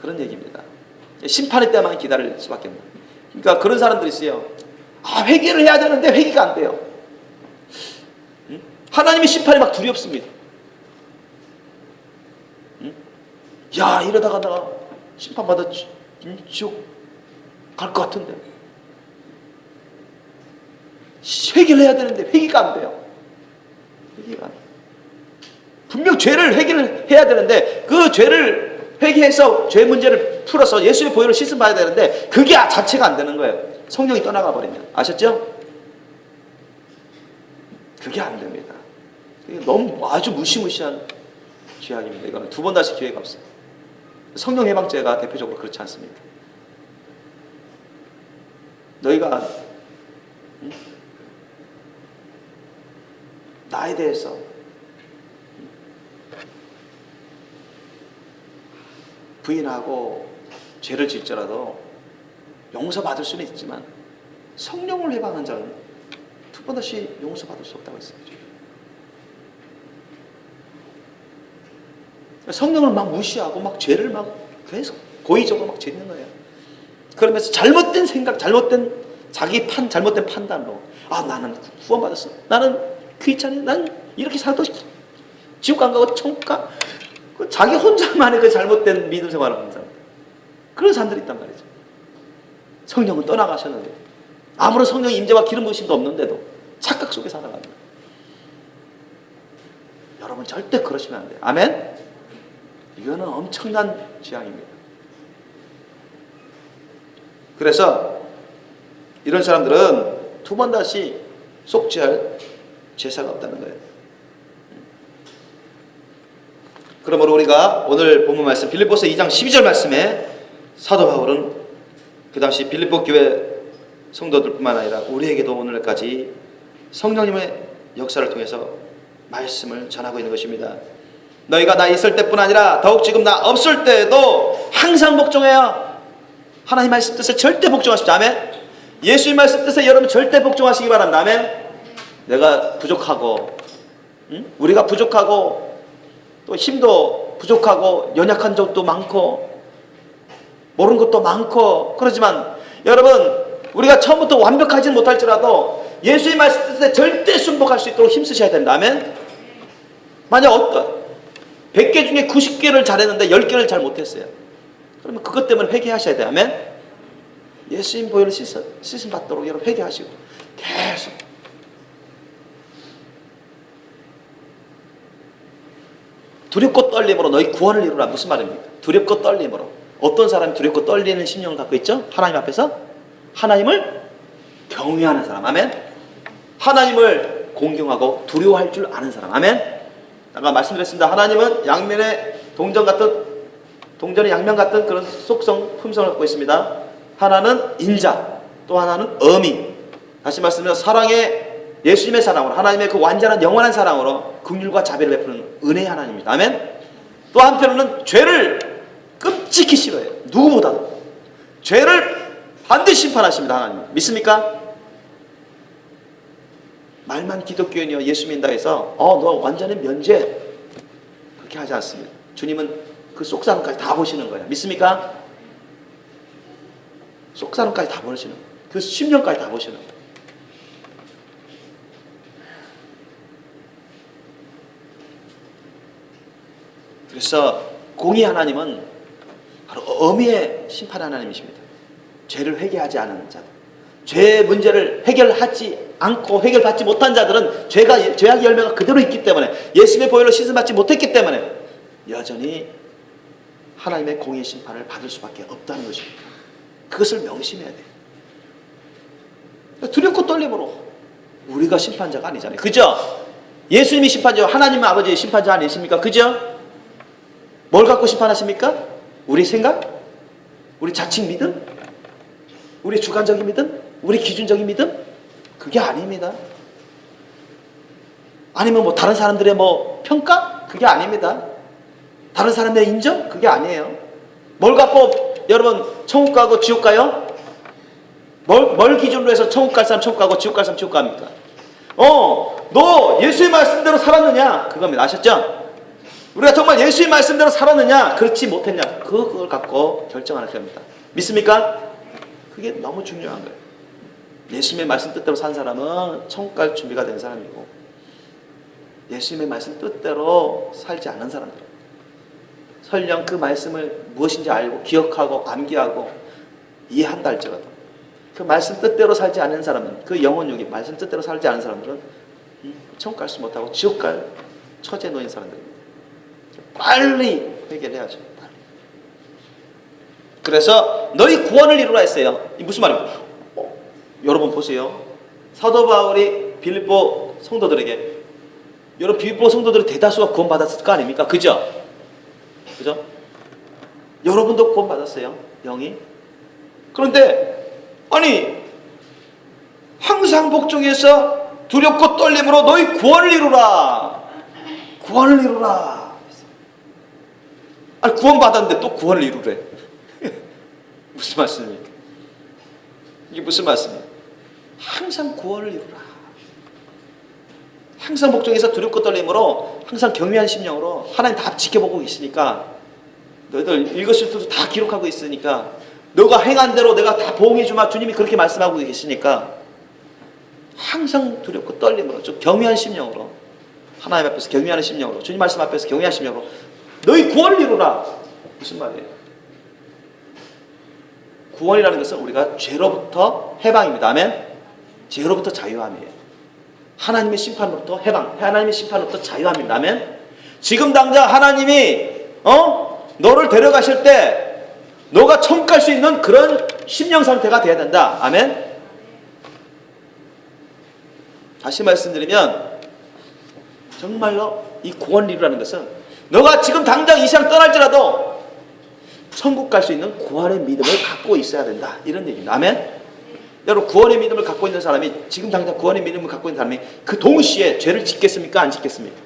그런 얘기입니다. 심판의 때만 기다릴 수밖에 없는. 그러니까 그런 사람들이 있어요. 회개를 해야 되는데 회개가 안 돼요. 하나님의 심판이 막 두렵습니다. 야, 이러다가 나 심판받아 지옥 갈 것 같은데. 회개를 해야 되는데 회개가 안 돼요. 회개가 안 돼요. 분명 죄를 해결을 해야 되는데 그 죄를 회개해서 죄 문제를 풀어서 예수의 보혈로 씻음 받아야 되는데 그게 자체가 안 되는 거예요. 성령이 떠나가 버리면. 아셨죠? 그게 안 됩니다. 너무 아주 무시무시한 죄악입니다. 이거는 두 번 다시 기회가 없어요. 성령 해방죄가 대표적으로 그렇지 않습니까? 너희가 나에 대해서 부인하고 죄를 짓더라도 용서받을 수는 있지만 성령을 해방한 자는 두 번 다시 용서받을 수 없다고 했습니다. 성령을 막 무시하고 막 죄를 막 계속 고의적으로 막 짓는 거예요. 그러면서 잘못된 생각, 잘못된 잘못된 판단로 나는 구원받았어. 나는 귀찮아. 난 이렇게 살아도 지옥 안 가고 천국 가. 자기 혼자만의 그 잘못된 믿음 생활을 하는 사람. 그런 사람들이 있단 말이죠. 성령은 떠나가셨는데 아무런 성령의 임재와 기름 부으심도 없는데도 착각 속에 살아갑니다. 여러분 절대 그러시면 안 돼요. 아멘? 이거는 엄청난 재앙입니다. 그래서 이런 사람들은 두 번 다시 속죄할 제사가 없다는 거예요. 그러므로 우리가 오늘 본문 말씀 빌립보서 2장 12절 말씀에 사도 바울은 그 당시 빌립보 교회 성도들뿐만 아니라 우리에게도 오늘까지 성령님의 역사를 통해서 말씀을 전하고 있는 것입니다. 너희가 나 있을 때뿐 아니라 더욱 지금 나 없을 때에도 항상 복종해야 하나님 말씀 뜻에 절대 복종하십시오. 아멘. 예수님 말씀 뜻에 여러분 절대 복종하시기 바랍니다. 아멘. 내가 부족하고 우리가 부족하고 또 힘도 부족하고 연약한 적도 많고 모르는 것도 많고 그러지만 여러분 우리가 처음부터 완벽하지는 못할지라도 예수의 말씀 뜻에 절대 순복할 수 있도록 힘쓰셔야 된다. 아멘. 만약 100개 중에 90개를 잘했는데 10개를 잘 못했어요. 그러면 그것 때문에 회개하셔야 돼요. 아멘. 예수님 보혈로 씻음 받도록 여러분 회개하시고 계속 두렵고 떨림으로 너희 구원을 이루라. 무슨 말입니까? 두렵고 떨림으로. 어떤 사람이 두렵고 떨리는 심령을 갖고 있죠? 하나님 앞에서 하나님을 경외하는 사람. 아멘. 하나님을 공경하고 두려워할 줄 아는 사람. 아멘. 아까 말씀드렸습니다. 하나님은 양면의 동전의 양면 같은 그런 속성, 품성을 갖고 있습니다. 하나는 인자, 또 하나는 어미. 다시 말씀드리면 사랑의 예수님의 사랑으로 하나님의 그 완전한 영원한 사랑으로 긍휼과 자비를 베푸는 은혜의 하나님입니다. 아멘. 또 한편으로는 죄를 끔찍히 싫어해요. 누구보다도 죄를 반드시 심판하십니다. 하나님 믿습니까? 말만 기독교인이요 예수 믿는다 해서 너 완전히 면제 그렇게 하지 않습니다. 주님은 그 속사람까지 다 보시는 거예요. 믿습니까? 속사람까지 다 보시는 거예요. 그 심령까지 다 보시는 거예요. 그래서 공의 하나님은 바로 어미의 심판 하나님이십니다. 죄를 회개하지 않은 자들, 죄의 문제를 해결하지 않고 해결받지 못한 자들은 죄악의 열매가 그대로 있기 때문에 예수님의 보혈로 씻음받지 못했기 때문에 여전히 하나님의 공의 심판을 받을 수밖에 없다는 것입니다. 그것을 명심해야 돼요. 두렵고 떨림으로 우리가 심판자가 아니잖아요. 그죠? 예수님이 심판자, 하나님 아버지의 심판자 아니십니까? 그죠? 뭘 갖고 심판하십니까? 우리 생각? 우리 자칭 믿음? 우리 주관적인 믿음? 우리 기준적인 믿음? 그게 아닙니다. 아니면 뭐 다른 사람들의 뭐 평가? 그게 아닙니다. 다른 사람의 인정? 그게 아니에요. 뭘 갖고 여러분 천국 가고 지옥 가요? 뭘 기준으로 해서 천국 갈 사람 천국 가고 지옥 갈 사람 지옥 갑니까? 너 예수의 말씀대로 살았느냐? 그겁니다. 아셨죠? 우리가 정말 예수의 말씀대로 살았느냐? 그렇지 못했냐? 그걸 갖고 결정하는 겁니다. 믿습니까? 그게 너무 중요한 거예요. 예수님의 말씀 뜻대로 산 사람은 천국 갈 준비가 된 사람이고 예수님의 말씀 뜻대로 살지 않는 사람들 설령 그 말씀을 무엇인지 알고 기억하고 암기하고 이해한다 할지라도 그 말씀 뜻대로 살지 않는 사람은, 그 영혼육이 말씀 뜻대로 살지 않는 사람들은 천국 갈 수 못하고 지옥 갈 처지에 놓인 사람들입니다. 빨리 해결해야죠. 빨리. 그래서 너희 구원을 이루라 했어요. 이 무슨 말입니까? 여러분 보세요. 사도 바울이 빌립보 성도들에게, 여러분 빌립보 성도들이 대다수가 구원받았을 거 아닙니까? 그죠? 그죠? 여러분도 구원받았어요. 영이. 그런데 아니 항상 복종해서 두렵고 떨림으로 너희 구원을 이루라. 구원을 이루라. 아니 구원받았는데 또 구원을 이루래. 무슨 말씀입니까? 이게 무슨 말씀이에요? 항상 구원을 이루라. 항상 복종해서 두렵고 떨림으로 항상 경외한 심령으로 하나님 다 지켜보고 계시니까, 너희들 읽으실 때도 다 기록하고 있으니까, 너가 행한 대로 내가 다 보응해 주마. 주님이 그렇게 말씀하고 계시니까 항상 두렵고 떨림으로, 좀 경외한 심령으로, 하나님 앞에서 경외하는 심령으로, 주님 말씀 앞에서 경외한 심령으로 너희 구원을 이루라. 무슨 말이에요? 구원이라는 것은 우리가 죄로부터 해방입니다. 아멘? 죄로부터 자유함이에요. 하나님의 심판으로부터 해방, 하나님의 심판으로부터 자유함입니다. 아멘? 지금 당장 하나님이 너를 데려가실 때 너가 천국 갈 수 있는 그런 심령 상태가 돼야 된다. 아멘? 다시 말씀드리면 정말로 이 구원을 이루라는 것은 너가 지금 당장 이 세상 떠날지라도 천국 갈 수 있는 구원의 믿음을 갖고 있어야 된다. 이런 얘기입니다. 아멘? 여러분 구원의 믿음을 갖고 있는 사람이, 지금 당장 구원의 믿음을 갖고 있는 사람이 그 동시에 죄를 짓겠습니까? 안 짓겠습니까?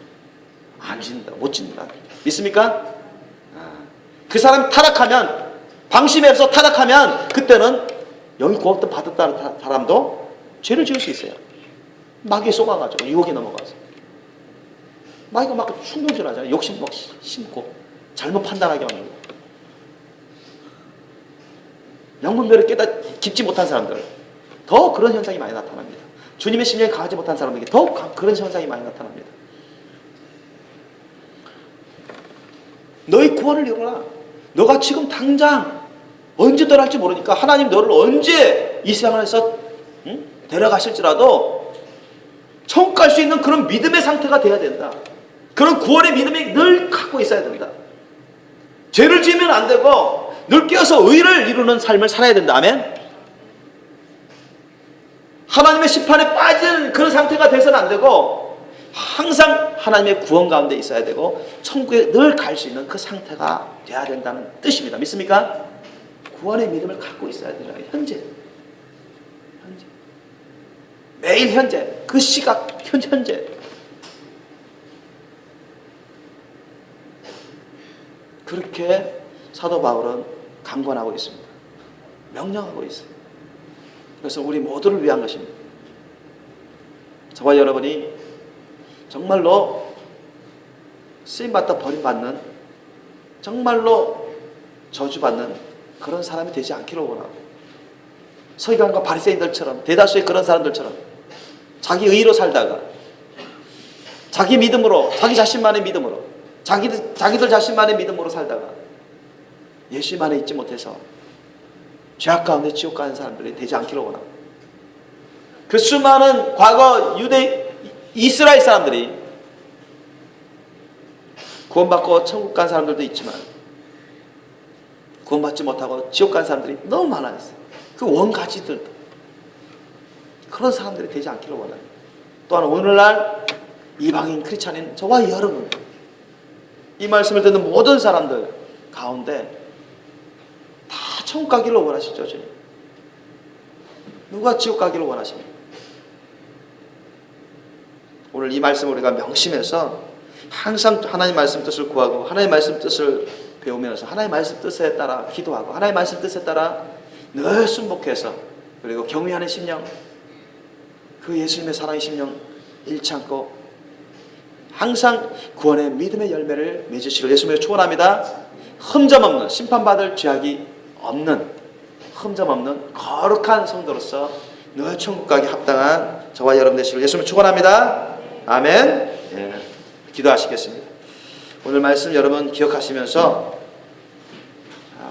안 짓는다. 못 짓는다. 믿습니까? 그 사람 타락하면, 방심해서 타락하면 그때는 영이 구원 받았다는 사람도 죄를 지을 수 있어요. 마귀에 속아가지고 유혹에 넘어가서 마귀가 막 충동질하잖아요. 욕심 막 심고 잘못 판단하게 만들고, 영분별을 깊지 못한 사람들 더 그런 현상이 많이 나타납니다. 주님의 심령이 강하지 못한 사람에게 더 그런 현상이 많이 나타납니다. 너희 구원을 이루라. 너가 지금 당장 언제 떠날지 모르니까 하나님 너를 언제 이 세상에서 데려가실지라도 천국 갈 수 있는 그런 믿음의 상태가 돼야 된다. 그런 구원의 믿음이 늘 갖고 있어야 된다. 죄를 지으면 안 되고 늘 깨어서 의를 이루는 삶을 살아야 된다. 아멘? 하나님의 심판에 빠진 그런 상태가 돼서는 안 되고 항상 하나님의 구원 가운데 있어야 되고 천국에 늘 갈 수 있는 그 상태가 돼야 된다는 뜻입니다. 믿습니까? 구원의 믿음을 갖고 있어야 된다. 현재 매일 현재, 그 시각 현재 그렇게 사도 바울은 강권하고 있습니다. 명령하고 있어요. 그래서 우리 모두를 위한 것입니다. 저와 여러분이 정말로 쓰임받다 버림받는, 정말로 저주받는 그런 사람이 되지 않기를 원하고, 서기관과 바리새인들처럼, 대다수의 그런 사람들처럼 자기 의로 살다가 자기 믿음으로, 자기 자신만의 믿음으로, 자기들 자신만의 믿음으로 살다가 예수님 안에 있지 못해서 죄악 가운데 지옥 가는 사람들이 되지 않기를 원합니다. 그 수많은 과거 이스라엘 사람들이 구원받고 천국 간 사람들도 있지만 구원받지 못하고 지옥 간 사람들이 너무 많아요. 그 원가지들도 그런 사람들이 되지 않기를 원합니다. 또한 오늘날 이방인 크리스찬인 저와 여러분, 이 말씀을 듣는 모든 사람들 가운데 다 천국 가기를 원하시죠. 주님. 누가 지옥 가기를 원하십니까? 오늘 이 말씀을 우리가 명심해서 항상 하나님 말씀 뜻을 구하고 하나님 말씀 뜻을 배우면서 하나님 말씀 뜻에 따라 기도하고 하나님 말씀 뜻에 따라 늘 순복해서, 그리고 경외하는 심령, 그 예수님의 사랑의 심령 잃지 않고 항상 구원의 믿음의 열매를 맺으시기를 예수님을 축원합니다. 흠점 없는, 심판받을 죄악이 없는, 흠점 없는 거룩한 성도로서 늘 천국 가기 합당한 저와 여러분 되시기를 예수님을 축원합니다. 아멘. 예, 기도하시겠습니다. 오늘 말씀 여러분 기억하시면서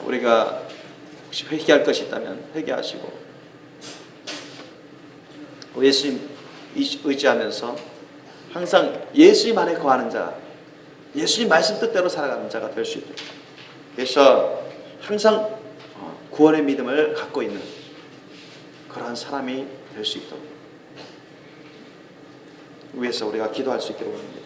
우리가 혹시 회개할 것이 있다면 회개하시고 예수님 의지하면서 항상 예수님 안에 거하는 자, 예수님 말씀 뜻대로 살아가는 자가 될 수 있도록, 그래서 항상 구원의 믿음을 갖고 있는 그러한 사람이 될 수 있도록 위해서 우리가 기도할 수 있기를 원합니다.